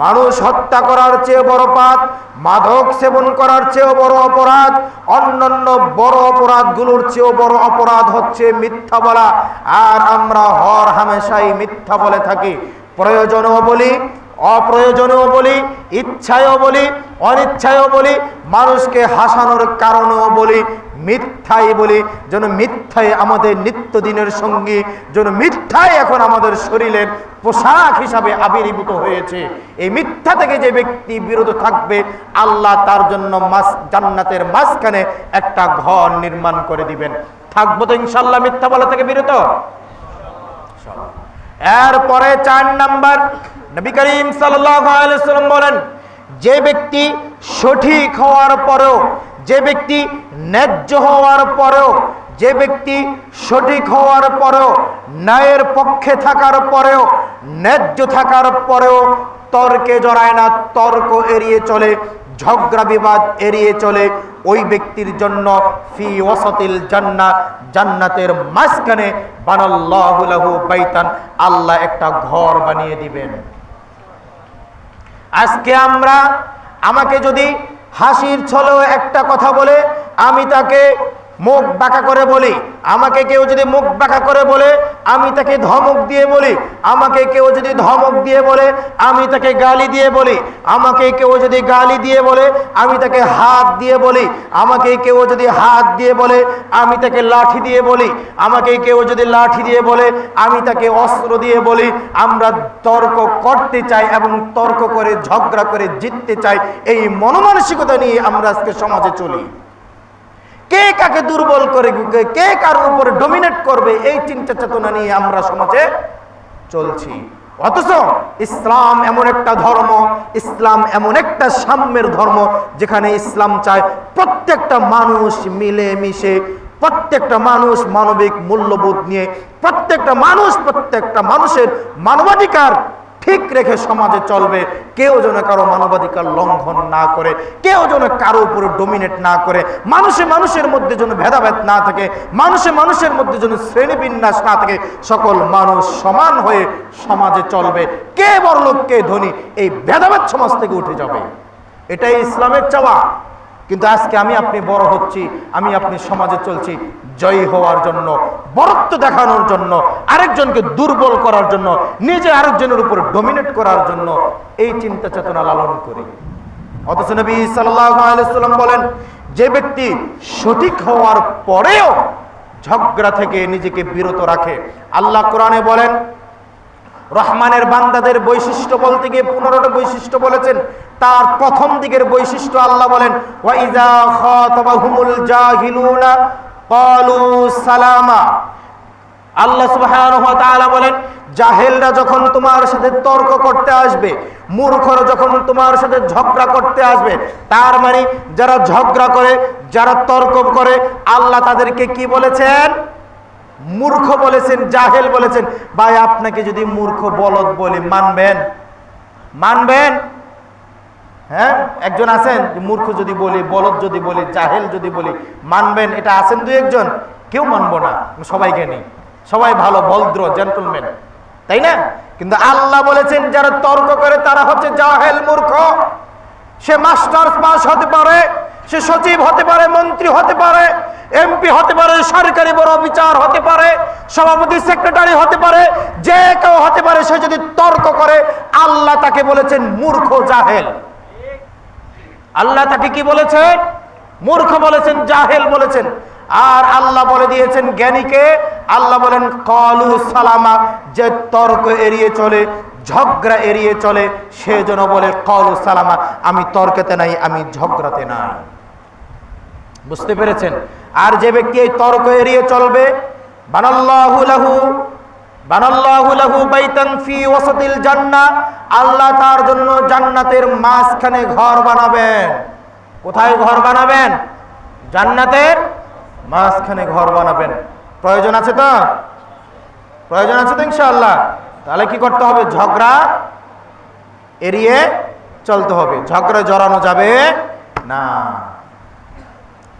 মানুষ হত্যা করার চেয়ে বড় পাপ, মাদক সেবন করার চেয়েও বড় অপরাধ, অন্যান্য বড় অপরাধগুলোর চেয়েও বড় অপরাধ হচ্ছে মিথ্যা বলা। আর আমরা হর হামেশাই মিথ্যা বলে থাকি, প্রয়োজনও বলি, অপ্রয়োজনেও বলি, ইচ্ছায়ও বলি, অনিচ্ছায়ও বলি, মানুষকে হাসানোর কারণেও বলি, মিথ্যাই বলি। যেন মিথ্যাই আমাদের নিত্যদিনের সঙ্গী, যেন মিথ্যাই এখন আমাদের শরীরের পোশাক হিসাবে আবির্ভূত হয়েছে। এই মিথ্যা থেকে যে ব্যক্তি বিরত থাকবে, আল্লাহ তার জন্য জান্নাতের মাঝখানে একটা ঘর নির্মাণ করে দিবেন। থাকবো তো ইনশাআল্লাহ মিথ্যা বলা থেকে বিরত। এরপরে ৪ নাম্বার, নবী করিম সাল্লাল্লাহু আলাইহি ওয়াসাল্লাম বলেন, যে ব্যক্তি সঠিক হওয়ার পরেও, যে ব্যক্তি ন্যায্য হওয়ার পরেও, যে ব্যক্তি সঠিক হওয়ার পরেও, ন্যায়ের পক্ষে থাকার পরেও, ন্যায্য থাকার পরেও তর্কে জড়ায় না, তর্ক এড়িয়ে চলে, ঝগড়া বিবাদ এড়িয়ে চলে, ওই ব্যক্তির জন্য ফি ওয়াসাতিল জান্নাহ, জান্নাতের মাঝখানে বানাল্লাহু লাহু বাইতান, আল্লাহ একটা ঘর বানিয়ে দিবেন। আজকে আমাকে যদি হাসির ছলেও একটা কথা বলে, আমি তাকে মুখ বাঁকা করে বলি, আমাকে কেউ যদি মুখ বাঁকা করে বলে, আমি তাকে ধমক দিয়ে বলি, আমাকে কেউ যদি ধমক দিয়ে বলে, আমি তাকে গালি দিয়ে বলি, আমাকে কেউ যদি গালি দিয়ে বলে, আমি তাকে হাত দিয়ে বলি, আমাকে কেউ যদি হাত দিয়ে বলে, আমি তাকে লাঠি দিয়ে বলি, আমাকে কেউ যদি লাঠি দিয়ে বলে, আমি তাকে অস্ত্র দিয়ে বলি। আমরা তর্ক করতে চাই এবং তর্ক করে ঝগড়া করে জিততে চাই, এই মনোমানসিকতা নিয়ে আমরা আজকে সমাজে চলি। কে কাকে দুর্বল করে, কে কার উপরে ডমিনেট করবে, এই চিন্তা চেতনা নিয়ে আমরা সমাজে চলছি। অথচ ইসলাম এমন একটা ধর্ম, ইসলাম এমন একটা সাম্যের ধর্ম যেখানে ইসলাম চায় প্রত্যেকটা মানুষ মিলে মিশে, প্রত্যেকটা মানুষ মানবিক মূল্যবোধ নিয়ে, প্রত্যেকটা মানুষের মানবাধিকার ঠিক রেখে সমাজে চলবে। কেউ যেন কারো মানবাধিকার লঙ্ঘন না করে, কেউ যেন কারো উপরে ডোমিনেট না করে, মানুষের মধ্যে যেন ভেদাভেদ না থাকে, মানুষের মধ্যে যেন শ্রেণীবিন্যাস না থাকে, সকল মানুষ সমান হয়ে সমাজে চলবে। কে বড়লোক কে ধনী, এই ভেদাভেদ সমাজ থেকে উঠে যাবে। এটাই ইসলামের চাওয়া। কিন্তু আজকে আমি আপনি বড় হচ্ছি, আমি আপনি সমাজে চলছি জয়ী হওয়ার জন্য, বড়ত্ব দেখানোর জন্য, আরেকজনকে দুর্বল করার জন্য, নিজে আরেকজনের উপর ডমিনেট করার জন্য এই চিন্তা চেতনা লালন করি। অথচ নবী সাল্লাল্লাহু আলাইহি ওয়াসাল্লাম বলেন, যে ব্যক্তি সঠিক হওয়ার পরেও ঝগড়া থেকে নিজেকে বিরত রাখে, আল্লাহ কোরআনে বলেন, রহমানের বান্দাদের বৈশিষ্ট্য বলতে গিয়ে 15টা বৈশিষ্ট্য বলেছেন। তার প্রথম দিকের বৈশিষ্ট্য আল্লাহ বলেন, ওয়া ইযা খাতাবাহুমুল জাহিলুনা ক্বালু সালামা। আল্লাহ সুবহানাহু ওয়া তাআলা বলেন, জাহেলরা যখন তোমার সাথে তর্ক করতে আসবে, মূর্খরা যখন তোমার সাথে ঝগড়া করতে আসবে, তার মানে যারা ঝগড়া করে, যারা তর্ক করে, আল্লাহ তাদেরকে কি বলেছেন? মূর্খ বলেছেন, জাহেল বলেছেন। ভাই, আপনাকে যদি মূর্খ বলদ বলি মানবেন? হ্যাঁ, একজন আছেন মূর্খ যদি বলি, বলদ যদি বলি, জাহেল যদি বলি মানবেন? এটা আছেন দুই একজন, কেউ মানবো না, সবাইকে নেই, সবাই ভালো ভদ্র জেন্টলম্যান, তাই না? কিন্তু আল্লাহ বলেছেন যারা তর্ক করে তারা হচ্ছে জাহেল, মূর্খ। সে মাস্টার্স পাস হতে পারে, সে সচিব হতে পারে, মন্ত্রী হতে পারে, এমপি হতে পারে, সরকারি বড় বিচার হতে পারে, সভাপতি সেক্রেটারি হতে পারে, যে কেউ হতে পারে। সে যদি তর্ক করে, আল্লাহ তাকে বলেছেন মূর্খ, জাহেল। আল্লাহ তাকে কি বলেছেন? মূর্খ বলেছেন, জাহেল বলেছেন। আর আল্লাহ বলে দিয়েছেন জ্ঞানীকে, আল্লাহ বলেন ক্বালু সালামা, যে তর্ক এড়িয়ে চলে, ঝগড়া এড়িয়ে চলে, সে যেন বলে ক্বালু সালামা, আমি তর্কেতে নাই, আমি ঝগড়াতে নাই। বুঝতে পেরেছেন? আর যে ব্যক্তি এই তর্ক এড়িয়ে চলবে, বানাল্লাহু লাহু বাইতান ফি ওয়াসাতিল জান্নাহ, আল্লাহ তার জন্য জান্নাতের মাঝখানে ঘর বানাবেন। কোথায় ঘর বানাবেন? জান্নাতের মাঝখানে ঘর বানাবেন। প্রয়োজন আছে তো? প্রয়োজন আছে তো ইনশাআল্লাহ। তাহলে কি করতে হবে? ঝগড়া এড়িয়ে চলতে হবে, ঝগড়া জড়ানো যাবে না।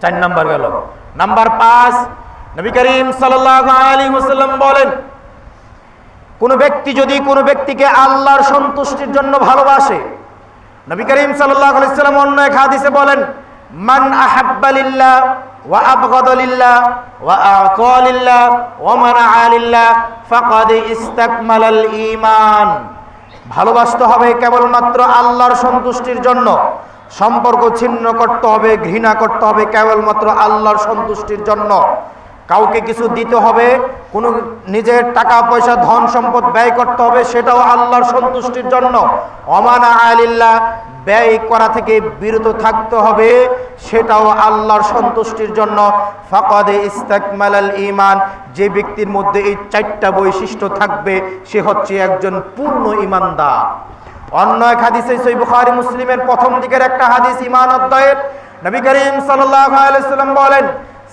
4 নাম্বার গেল। নাম্বার 5, নবী করিম সাল্লাল্লাহু আলাইহি ওয়াসাল্লাম বলেন, কোন ব্যক্তি যদি কোনো ব্যক্তিকে আল্লাহর সন্তুষ্টির জন্য ভালোবাসে, নবী করিম সাল্লাল্লাহু আলাইহি ওয়াসাল্লাম অন্য এক হাদিসে বলেন, মান আহাব্বা লিল্লাহ ওয়া আবগাদা লিল্লাহ ওয়া আ'তা লিল্লাহ ওয়া মানা'a লিল্লাহ ফাকাদ ইসতাকমালাল ঈমান। ভালোবাসতে হবে কেবলমাত্র আল্লাহর সন্তুষ্টির জন্য, সম্পর্ক ছিন্ন করতে হবে, ঘৃণা করতে হবে কেবলমাত্র আল্লাহর সন্তুষ্টির জন্য। কাউকে কিছু দিতে হবে, কোনো নিজের টাকা পয়সা ধন সম্পদ ব্যয় করতে হবে, সেটাও আল্লাহর সন্তুষ্টির জন্য। ওমানা আলিল্লাহ, ব্যয় করা থেকে বিরত থাকতে হবে, সেটাও আল্লাহর সন্তুষ্টির জন্য। ফাকাদে ইস্তাকমালাল ঈমান, যে ব্যক্তির মধ্যে এই 4টা বৈশিষ্ট্য থাকবে সে হচ্ছে একজন পূর্ণ ঈমানদার। অন্য এক হাদিসে সহিহ বুখারী মুসলিমের প্রথম দিকের একটা হাদিস, ঈমান অধ্যায়ের, নবী করিম সাল্লাল্লাহু আলাইহি ওয়াসাল্লাম বলেন,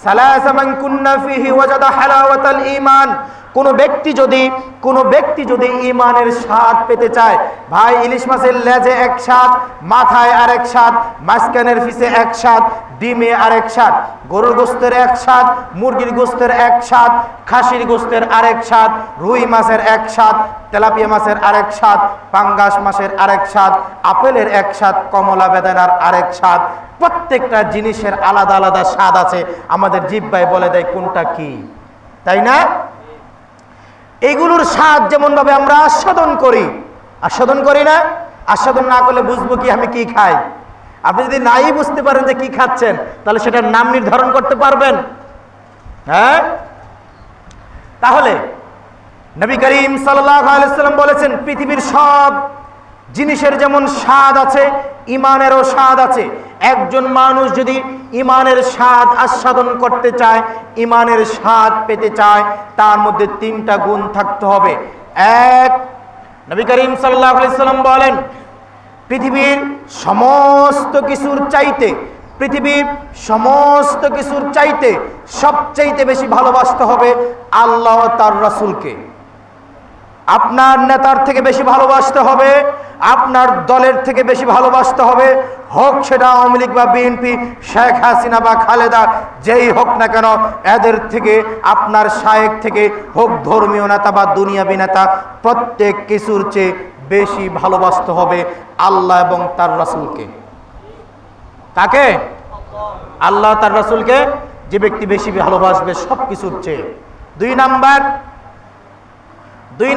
সালাসা মান কুন্না ফিহি ওয়াজাদা হালাওয়াতাল ঈমান। কোন ব্যক্তি যদি ঈমানের স্বাদ পেতে চায়, ভাই, ইলিশ মাছের লেজে এক স্বাদ, মাথায় আরেক স্বাদ, মাঝখানের পিছে এক স্বাদ, ডিমে আরেক স্বাদ, গরুর গোশতের এক স্বাদ, মুরগির গোশতের এক স্বাদ, খাসির গোশতের আরেক স্বাদ, রুই মাছের এক স্বাদ, তেলাপিয়া মাছের আরেক স্বাদ, পাঙ্গাস মাছের আরেক স্বাদ, আপেলের এক স্বাদ, কমলা বেদানার আরেক স্বাদ। প্রত্যেকটা জিনিসের আলাদা আলাদা স্বাদ আছে। আমাদের জিহ্বায় বলে দেয় কোনটা কি, তাই না? এগুলোর স্বাদ যেমন ভাবে আমরা আস্বাদন করি না? আস্বাদন না করলে বুঝবো কি আমি কি খাই? আপনি যদি নাই বুঝতে পারেন যে কি খাচ্ছেন, তাহলে সেটার নাম নির্ধারণ করতে পারবেন? হ্যাঁ। তাহলে নবী করিম সাল্লাল্লাহু আলাইহি ওয়াসাল্লাম বলেছেন, পৃথিবীর সব জিনিসের যেমন স্বাদ আছে, ঈমানেরও স্বাদ আছে। একজন মানুষ যদি ঈমানের স্বাদ আস্বাদন করতে চায়, ঈমানের স্বাদ পেতে চায়, তার মধ্যে 3টা গুণ থাকতে হবে। 1, নবী করিম সাল্লাল্লাহু আলাইহি সাল্লাম বলেন, পৃথিবীর সমস্ত কিছুর চাইতে, পৃথিবীর সমস্ত কিছুর চাইতে সবচাইতে বেশি ভালোবাসতে হবে আল্লাহ তার রাসূলকে। আপনার নেতার থেকে বেশি ভালোবাসতে হবে, আপনার দলের থেকে বেশি ভালোবাসতে হবে, হোক সেটা আওয়ামী লীগ বা বিএনপি, শেখ হাসিনা বা খালেদা, যেই হোক না কেন, এদের থেকে, আপনার শায়েখ থেকে হোক ধর্মীয় নেতা বা দুনিয়াবী নেতা, প্রত্যেক কিছুর চেয়ে বেশি ভালোবাসতে হবে আল্লাহ এবং তার রাসূলকে। কাকে? আল্লাহ তার রাসূলকে যে ব্যক্তি বেশি ভালোবাসবে সব কিছুর চেয়ে। দুই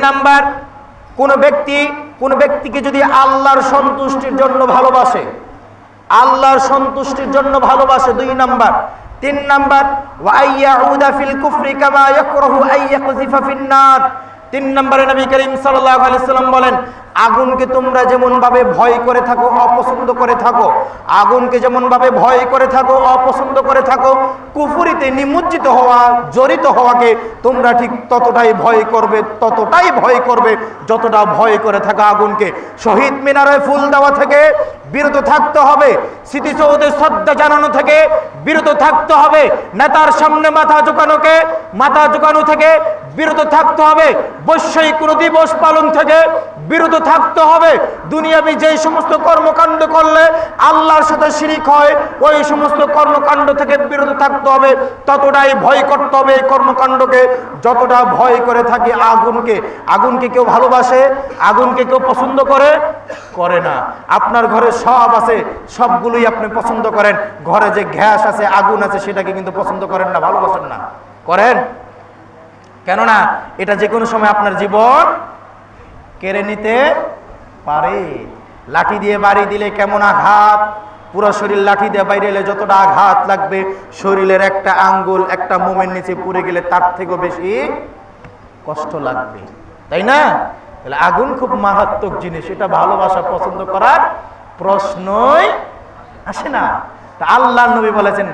নাম্বার, কোন ব্যক্তিকে যদি আল্লাহর সন্তুষ্টির জন্য ভালোবাসে, আল্লাহর সন্তুষ্টির জন্য ভালোবাসে, 2 নাম্বার। 3 নাম্বার, ওয়া আইয়াউদা ফিল কুফরি কামা ইয়াকরাহু আইয়াকযিফা ফিন-নার। 3 নম্বরে নবী করিম সাল্লাল্লাহু আলাইহি সাল্লাম বলেন, আগুনকে তোমরা যেমন ভাবে ভয় করে থাকো, অপছন্দ করে থাকো, আগুনকে যেমন ভাবে ভয় করে থাকো, অপছন্দ করে থাকো, কুফরিতে নিমজ্জিত হওয়া, জড়িত হওয়াকে তোমরা ঠিক ততটাই ভয় করবে যতটা ভয় করে থাকা আগুনকে। শহীদ মিনারে ফুল দেওয়া থেকে বিরত থাকতে হবে, স্মৃতিসৌধে শ্রদ্ধা জানানো থেকে বিরত থাকতে হবে, নেতার সামনে মাথা ঝুঁকানো থেকে বিরত থাকতে হবে, বৈশ্বিক কোনো দিবস পালন থেকে বিরত থাকতে হবে, দুনিয়াবি যে সমস্ত কর্মকাণ্ড করলে আল্লাহর সাথে শিরিক হয় ওই সমস্ত কর্মকাণ্ড থেকে বিরত থাকতে হবে, ততটাই ভয় করতে হবে এই কর্মকাণ্ডকে যতটা ভয় করে থাকি আগুনকে। আগুনকে কেউ ভালোবাসে? আগুনকে কেউ পছন্দ করে না। আপনার ঘরে সব আছে, সবগুলোই আপনি পছন্দ করেন, ঘরে যে গ্যাস আছে, আগুন আছে, সেটাকে কিন্তু পছন্দ করেন না, ভালোবাসেন না। করেন? কেননা এটা যে কোনো সময় আপনার জীবন কেড়ে নিতে পারে। লাঠি দিয়ে বাড়ি দিলে কেমন আঘাত, পুরো শরীর লাঠি দিয়ে বাইরে এলে যতটা আঘাত লাগবে, শরীরের একটা আঙ্গুল একটা মোমের নিচে পুড়ে গেলে তার থেকেও বেশি কষ্ট লাগবে, তাই না? তাহলে আগুন খুব মারাত্মক জিনিস, এটা ভালোবাসা পছন্দ করার প্রশ্নই আসে না। তা আল্লাহর নবী বলেছেন,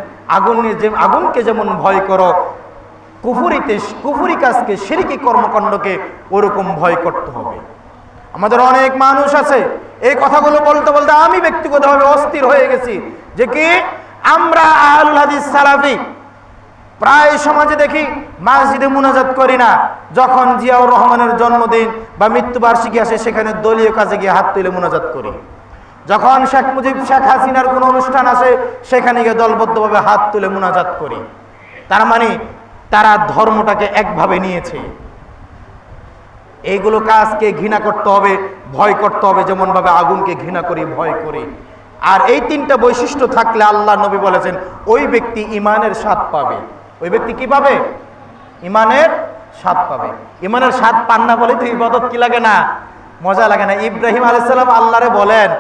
আগুনকে যেমন ভয় করো, কুফরি কাজকে, শিরকি কর্মকাণ্ডকে ওরকম ভয় করতে হবে। আমাদের অনেক মানুষ আছে এই কথাগুলো বলতে বলতে আমি ব্যক্তিগতভাবে অস্থির হয়ে গেছি যে কি আমরা আহলুল হাদিস সালাফি প্রায় সমাজে দেখি মসজিদে মুনাজাত করি না, যখন জিয়াউর রহমানের জন্মদিন বা মৃত্যুবার্ষিকী আসে সেখানে দলীয় কাজে গিয়ে হাত তুলে মুনাজাত করি, যখন শেখ হাসিনার কোনো অনুষ্ঠান আসে সেখানে গিয়ে দলবদ্ধভাবে হাত তুলে মুনাজাত করি। তার মানে তারা ধর্মটাকে একভাবে নিয়েছে। এইগুলো কাজকে ঘৃণা করতে হবে, ভয় করতে হবে, যেমন ভাবে আগুনকে ঘৃণা করি, ভয় করি। আর এই 3টা বৈশিষ্ট্য থাকলে আল্লাহ নবী বলেছেন ওই ব্যক্তি ইমানের স্বাদ পাবে। ওই ব্যক্তি কি পাবে? ইমানের স্বাদ পাবে। ইমানের স্বাদ পান না বলে তো ইবাদত কি লাগে না, মজা লাগে না। ইব্রাহিম আলাইহিস সালাম আল্লাহরে বলেন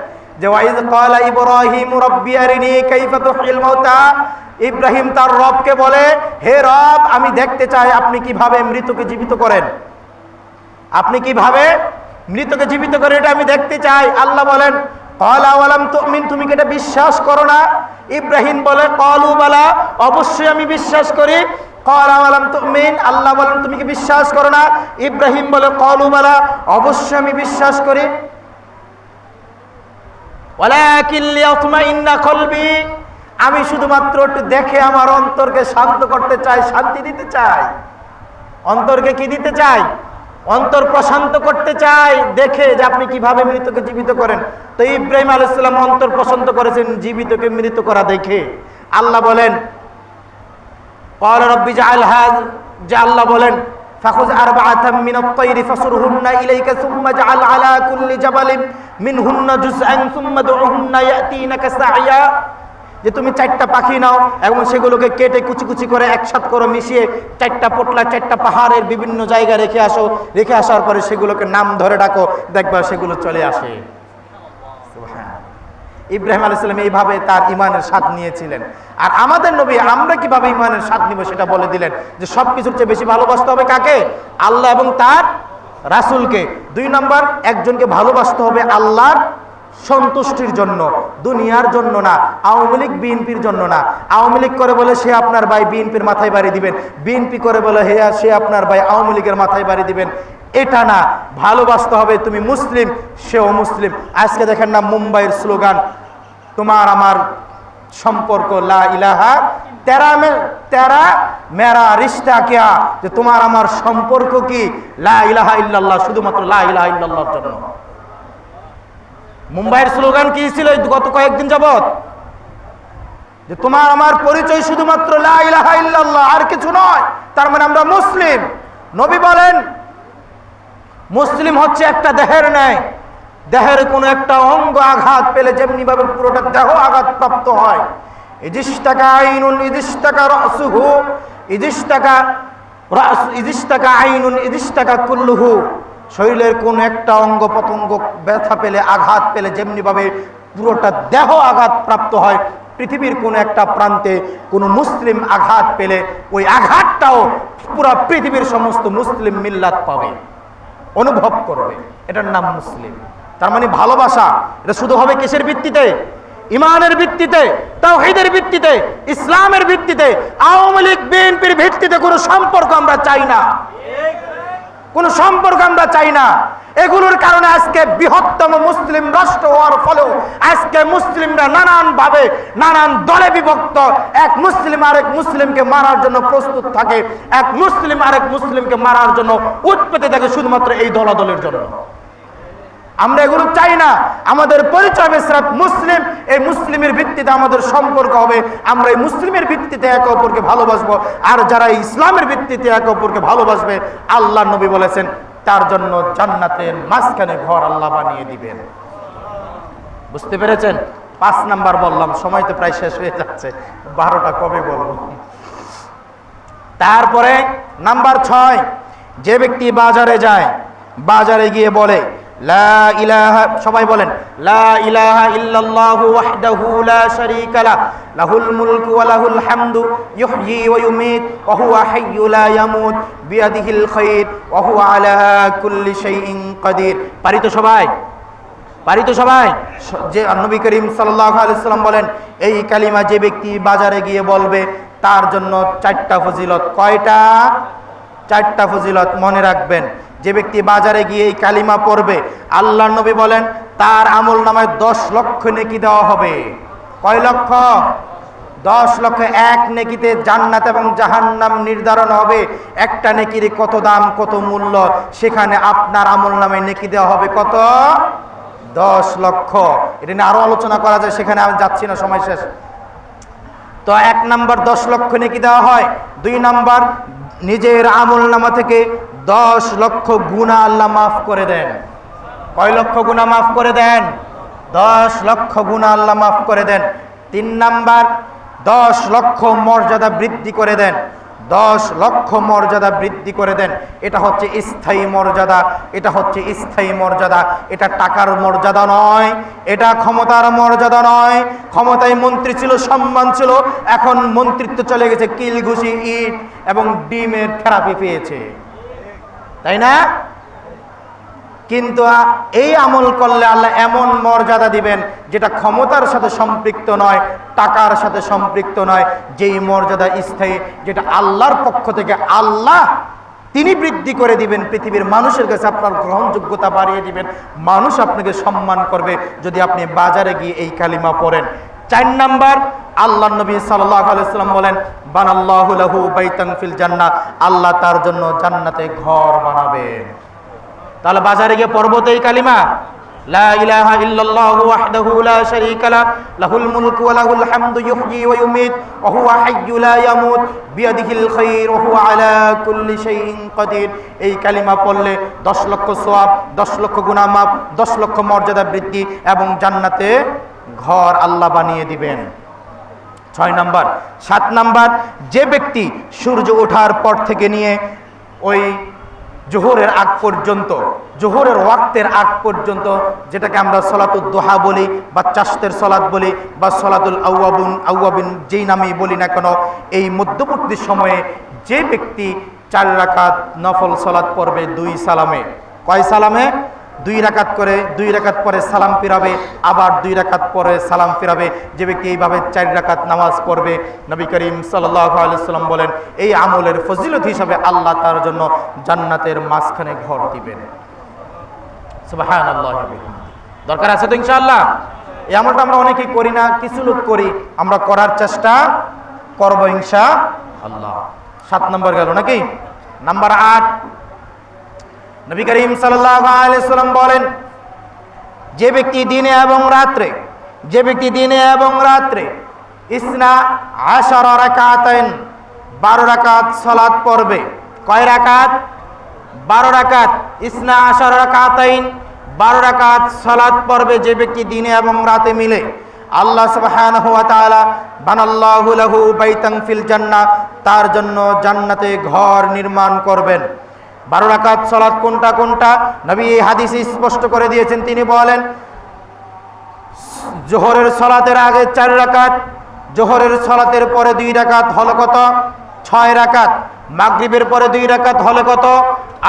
যে ওয়াইজ ক্বালা ইব্রাহিম রাব্বি আরিনি কাইফা তুহিল মাউতা, ইব্রাহিম তার রবকে বলে, হে রব, আমি দেখতে চাই আপনি কিভাবে মৃতকে জীবিত করেন, আপনি কিভাবে মৃতকে জীবিত করেন, এটা আমি দেখতে চাই। আল্লাহ বলেন ক্বালা ওয়ালাম তুমিন, তুমি কি এটা বিশ্বাস করো না? ইব্রাহিম বলে ক্বালু বালা, অবশ্যই আমি বিশ্বাস করি। ক্বালা ওয়ালাম তুমিন, আল্লাহ বলেন তুমি কি বিশ্বাস করো না? ইব্রাহিম বলে ক্বালু বালা, অবশ্যই আমি বিশ্বাস করি। ওয়ালাকিন লিয়াতমাইন্না কলবি, আমি শুধুমাত্র একটু দেখে আমার অন্তরকে শান্ত করতে চাই, শান্তি দিতে চাই। অন্তরকে কি দিতে চাই? অন্তর প্রশান্ত করতে চাই, দেখে যে আপনি কিভাবে মৃতকে জীবিত করেন। তো ইব্রাহিম আলাইহিস সালাম অন্তর প্রশান্ত করেছেন জীবিতকে মৃত করা দেখে। আল্লাহ বলেন ক্বালা রাব্বি জাআল হায, যে আল্লাহ বলেন ফাখুয আরবাআতাম মিনাত তায়রি ফাসুরহুন্না ইলাইকা সুম্মা জাআল আলা কুল্লি জাবালিন মিনহুন্না জুজআন সুম্মা দুউহুন্না ইয়াতিনাকা সাইয়া, যে তুমি 4টা পাখি নাও এবং সেগুলোকে কেটে কুচি কুচি করে একসাথে করে মিশিয়ে 4টা পোটলা 4টা পাহাড়ের বিভিন্ন জায়গায় রেখে আসো, রেখে আসার পরে সেগুলোকে নাম ধরে ডাকো, দেখবা সেগুলো চলে আসে। ইব্রাহিম আলাইহিস সালাম এইভাবে তার ইমানের স্বাদ নিয়েছিলেন। আর আমাদের নবী আমরা কিভাবে ইমানের স্বাদ নিব সেটা বলে দিলেন যে সবকিছুর চেয়ে বেশি ভালোবাসতে হবে কাকে? আল্লাহ এবং তার রাসূলকে। 2 নম্বর, একজনকে ভালোবাসতে হবে আল্লাহর সন্তুষ্টির জন্য, দুনিয়ার জন্য না, আওয়ামী লীগ বিএনপির জন্য না। আওয়ামী লীগ করে বলে সে আপনার ভাই বিএনপির মাথায় বাড়ি দিবেন, বিএনপি করে বলে সে আপনার ভাই আওয়ামী লীগের মাথায় বাড়ি দিবেন। এটা না, ভালোবাসতে হবে তুমি মুসলিম সেও মুসলিম। আজকে দেখেন না মুম্বাইয়ের স্লোগান, তোমার আমার সম্পর্ক লা ইলাহা তেরা মেরা রিশতা কিয়া, যে তোমার আমার সম্পর্ক কি লা ইলাহা ইল্লাল্লাহ, শুধুমাত্র লা ইলাহা ইল্লাল্লাহর জন্য। মুম্বাইয়ের স্লোগান কি ছিল গত কয়েকদিন যাবত? যে তোমার আমার পরিচয় শুধুমাত্র লা ইলাহা ইল্লাল্লাহ, আর কিছু নয়। তার মানে আমরা মুসলিম। নবী বলেন মুসলিম হচ্ছে একটা দেহের ন্যায়, দেহের কোনো একটা অঙ্গ আঘাত পেলে যেমনি ভাবে পুরোটা দেহ আঘাত প্রাপ্ত হয়। ইদিশতাকা আইনুন ইদিশতাকা রাসুহু ইদিশতাকা আইনুন ইদিশতাকা কুল্লুহু, শরীরের কোন একটা অঙ্গ প্রত্যঙ্গ ব্যথা পেলে আঘাত পেলে যেমনি ভাবে পুরোটা দেহ আঘাত প্রাপ্ত হয়, পৃথিবীর কোন একটা প্রান্তে কোন মুসলিম আঘাত পেলে ওই আঘাতটাও পুরো পৃথিবীর সমস্ত মুসলিম মিল্লাত পাবে, অনুভব করবে। এটার নাম মুসলিম। তার মানে ভালোবাসা এটা শুধু হবে কিসের ভিত্তিতে? ইমানের ভিত্তিতে, তাওহীদের ভিত্তিতে, ইসলামের ভিত্তিতে। আওয়ামী লীগ বিএনপির ভিত্তিতে কোনো সম্পর্ক আমরা চাই না, কোনো সম্পর্ক আমরা চাই না। এগুলোর কারণে আজকে বৃহত্তম মুসলিম রাষ্ট্র হওয়ার ফলেও আজকে মুসলিমরা নানান ভাবে নানান দলে বিভক্ত। এক মুসলিম আরেক মুসলিমকে মারার জন্য প্রস্তুত থাকে, এক মুসলিম আরেক মুসলিমকে মারার জন্য উৎপেতে থাকে, শুধুমাত্র এই দলাদলের জন্য। আমরা এগুলো চাই না। আমাদের পরিচয় সিরাত মুসলিম, এই মুসলিমের ভিত্তিতে আমাদের সম্পর্ক হবে। আমরা এই মুসলিমের ভিত্তিতে একে অপরকে ভালোবাসবো। আর যারা ইসলামের ভিত্তিতে একে অপরকে ভালোবাসবে, আল্লাহ নবী বলেছেন তার জন্য জান্নাতের মাঝখানে ঘর আল্লাহ বানিয়ে দিবেন। বুঝতে পেরেছেন? 5 নাম্বার বললাম, সময় তো প্রায় শেষ হয়ে যাচ্ছে, 12টা কবে বলবো। তারপরে নাম্বার 6, যে ব্যক্তি বাজারে যায়, বাজারে গিয়ে বলে লা ইলাহা, সবাই বলেন লা ইলাহা ইল্লাল্লাহু ওয়াহদাহু লা শারীকা লাহু লাহুল মুলকু ওয়া লাহুল হামদু ইউহয়ী ওয়া ইউমীত ওয়া হুয়া হাইয়্যু লা ইয়ামুত বিয়াদিহিল খায়র ওয়া হুয়া আলা কুল্লি শাইইন কাদির। পারিত সবাই? পারিত সবাই? যে নবী করিম সাল্লাল্লাহু আলাইহি ওয়াসাল্লাম বলেন এই কালিমা যে ব্যক্তি বাজারে গিয়ে বলবে তার জন্য 4টা ফজিলত। কয়টা? 4টা ফজিলত মনে রাখবেন। যে ব্যক্তি বাজারে গিয়ে এই কালিমা পড়বে, আল্লাহর নবী বলেন তার আমল নামায় 10 লক্ষ নেকি দেওয়া হবে। কয় লক্ষ? 10 লক্ষ। এক নেকিতে জান্নাত এবং জাহান্নাম নির্ধারণ হবে। একটা নেকির কত দাম, কত মূল্য, সেখানে আপনার আমল নামায় নেকি দেওয়া হবে কত? 10 লক্ষ। এটা নিয়ে আরো আলোচনা করা যায়, সেখানে আমি যাচ্ছি না, সময় শেষ। তো 1 নাম্বার 10 লক্ষ নেকি দেওয়া হয়। 2 নাম্বার নিজের আমল নামা থেকে 10 লক্ষ গুনাহ আল্লাহ মাফ করে দেন। কয় লক্ষ গুনাহ মাফ করে দেন? 10 লক্ষ গুনাহ আল্লাহ মাফ করে দেন। 3 নাম্বার 10 লক্ষ মর্যাদা বৃদ্ধি করে দেন। 10 লক্ষ মর্যাদা বৃদ্ধি করে দেন। এটা হচ্ছে স্থায়ী মর্যাদা, এটা হচ্ছে স্থায়ী মর্যাদা। এটা টাকার মর্যাদা নয়, এটা ক্ষমতার মর্যাদা নয়। ক্ষমতায় মন্ত্রী ছিল, সম্মান ছিল, এখন মন্ত্রিত্ব চলে গেছে কিল ঘুষি ইট এবং ডিমের থেরাপি পেয়েছে, তাই না? কিন্তু এই আমল করলে আল্লাহ এমন মর্যাদা দিবেন যেটা ক্ষমতার সাথে সম্পৃক্ত নয়, টাকার সাথে সম্পৃক্ত নয়, যেই মর্যাদা স্থায়ী, যেটা আল্লাহর পক্ষ থেকে আল্লাহ তিনি বৃদ্ধি করে দিবেন। পৃথিবীর মানুষের কাছে আপনার গ্রহণযোগ্যতা বাড়িয়ে দিবেন, মানুষ আপনাকে সম্মান করবে যদি আপনি বাজারে গিয়ে এই কালিমা পড়েন। 4 নাম্বার আল্লাহ নবী সাল্লাল্লাহু আলাইহি ওয়াসাল্লাম বলেন বানাল্লাহু লাহু বাইতান ফিল জান্নাহ, আল্লাহ তার জন্য জান্নাতে ঘর বানাবেন। তাহলে বাজারে গিয়ে পড়ব তো এই কালিমা, লা ইলাহা ইল্লাল্লাহু ওয়াহদাহু লা শারীকা লাহু লাহুল মুলকু ওয়া লাহুল হামদু ইউহয়ী ওয়া ইউমীত ওয়া হুয়া হাইয়্যু লা ইয়ামুত বিয়াদিহিল খায়র ওয়া হুয়া আলা কুল্লি শাইইন কাদির। এই কালিমা পড়লে 10 লক্ষ সওয়াব, 10 লক্ষ গুনাহ মাফ, 10 লক্ষ মর্যাদা বৃদ্ধি এবং জান্নাতে ঘর আল্লাহ বানিয়ে দিবেন। 6 নাম্বার। 7 নাম্বার, যে ব্যক্তি সূর্য ওঠার পর থেকে নিয়ে ওই জোহরের আগ পর্যন্ত, জোহরের ওয়াক্তের আগ পর্যন্ত, যেটাকে আমরা সলাতুদ দোহা বলি বা চাশতের সলাত বলি বা সলাতুল আউয়াবিন যেই নামেই বলি না কেন, এই মধ্যবর্তী সময়ে যে ব্যক্তি 4 রাকাত নফল সলাত পড়বে 2 সালামে। কয় সালামে? 2 রাকাত করে 2 রাকাত পরে সালাম ফিরাবে, আবার 2 রাকাত পরে সালাম ফিরাবে। যে ব্যক্তি এইভাবে 4 রাকাত নামাজ পড়বে, নবী করিম সাল্লাল্লাহু আলাইহি সাল্লাম বলেন এই আমলের ফজিলত হিসাবে আল্লাহ তার জন্য জান্নাতের মাঝখানে ঘর দিবেন। সুবহানাল্লাহ। দরকার আছে তো ইনশাআল্লাহ? এই আমলটা আমরা অনেকেই করি না, কিছু লোক করি, আমরা করার চেষ্টা করব ইনশাআল্লাহ। 7 নম্বর গেল নাকি? নাম্বার 8, নবী করিম সাল্লাল্লাহু আলাইহি সাল্লাম বলেন যে ব্যক্তি দিনে এবং রাত্রে ইসনা আশারা রাকাতাইন 12 রাকাত সালাত পড়বে। কয় রাকাত? 12 রাকাত। ইসনা আশারা রাকাতাইন 12 রাকাত সালাত পড়বে যে ব্যক্তি দিনে এবং রাতে মিলে, আল্লাহ সুবহানাহু ওয়া তাআলা বানাল্লাহু লাহু বাইতান ফিল জান্নাহ, তার জন্য জান্নাতে ঘর নির্মাণ করবেন। 12 রাকাত সালাত কোনটা কোনটা? নবী এই হাদিসে স্পষ্ট করে দিয়েছেন। তিনি বলেন জোহরের সালাতের আগে 4 রাকাত, জোহরের সালাতের পরে 2 রাকাত হলো কত? 6 রাকাত। মাগরিবের পরে 2 রাকাত হলো কত?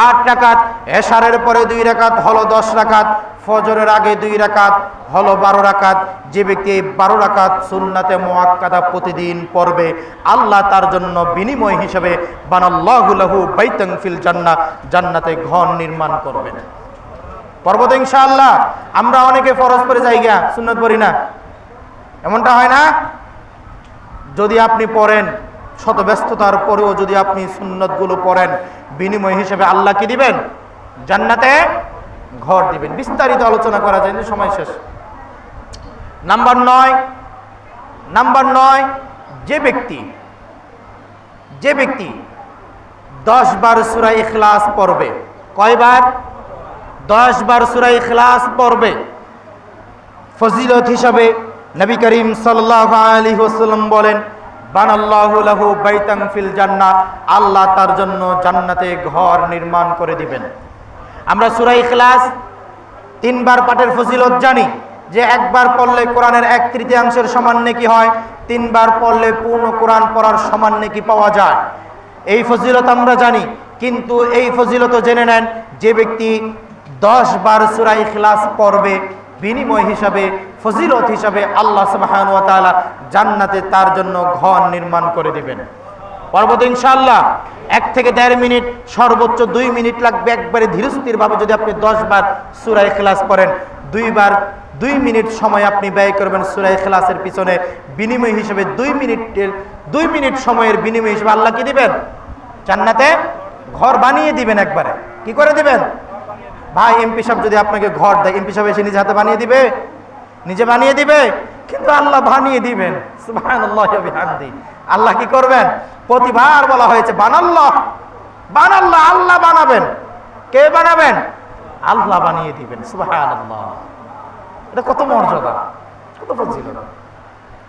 8 রাকাত। এশারের পরে 2 রাকাত হলো 10 রাকাত। ফজরের আগে 2 রাকাত হলো 12 রাকাত। যে ব্যক্তি এই 12 রাকাত সুন্নাতে মুআক্কাদা প্রতিদিন পড়বে, আল্লাহ তার জন্য বিনিময় হিসেবে বানাল্লাহু লাহু বাইতান ফিল জান্নাহ, জান্নাতে ঘর নির্মাণ করবেন। পড়ব তো ইনশাআল্লাহ? আমরা অনেকে ফরজ পড়ে যাই গিয়া, সুন্নাত পড়ি না, এমনটা হয় না? যদি আপনি পড়েন, শত ব্যস্ততার পরেও যদি আপনি সুন্নতগুলো পড়েন, বিনিময় হিসেবে আল্লাহ কি দিবেন? জান্নাতে ঘর দিবেন। বিস্তারিত আলোচনা করা যায়, সময় শেষ। নাম্বার 9, যে ব্যক্তি 10 বার সূরা ইখলাস পড়বে। কয়বার? 10 বার সূরা ইখলাস পড়বে। ফজিলত হিসাবে নবী করিম সাল্লাল্লাহু আলাইহি ওয়াসাল্লাম বলেন বানাল্লাহু লাহু বাইতান ফিল জান্নাহ, আল্লাহ তার জন্য জান্নাতে ঘর নির্মাণ করে দিবেন। আমরা সূরা ইখলাস 3 বার পাঠের ফজিলত জানি, যে একবার পড়লে কোরআনের 1/3 সমান নেকি হয়, 3 বার পড়লে পূর্ণ কোরআন পড়ার সমান নেকি পাওয়া যায়। এই ফজিলত আমরা জানি, কিন্তু এই ফজিলত জেনে নেন যে ব্যক্তি 10 বার সূরা ইখলাস পড়বে, বিনিময় হিসাবে, ফজিলত হিসাবে আল্লাহ সুবহানাহু ওয়া তাআলা জান্নাতে তার জন্য ঘর নির্মাণ করে দিবেন। পরবর্তী ইনশাআল্লাহ 1 থেকে 1.5 মিনিট, সর্বোচ্চ 2 মিনিট লাগবে। একবারে ধীরস্থিরভাবে যদি আপনি 10 বার সূরা ইখলাস পড়েন, 2 মিনিট সময় আপনি ব্যয় করবেন সূরা ইখলাসের পিছনে, বিনিময় হিসেবে 2 মিনিট সময়ের বিনিময় হিসেবে আল্লাহ কি দিবেন? জান্নাতে ঘর বানিয়ে দিবেন। একবারে কি করে দিবেন? ভাই এমপি সাহেব যদি আপনাকে ঘর দেয়, এমপি সাহেব এসে নিজে হাতে বানিয়ে দিবে? নিজে বানিয়ে দিবে? কিন্তু আল্লাহ বানিয়ে দিবেন। সুবহানাল্লাহি ওয়া বিহামদি। আল্লাহ কি করবেন? প্রতিবার বলা হয়েছে বানাল্লাহ, আল্লাহ বানাবেন। কে বানাবেন? আল্লাহ বানিয়ে দিবেন। সুবহানাল্লাহ। এটা কত মর্যাদা, কত ফজিলত।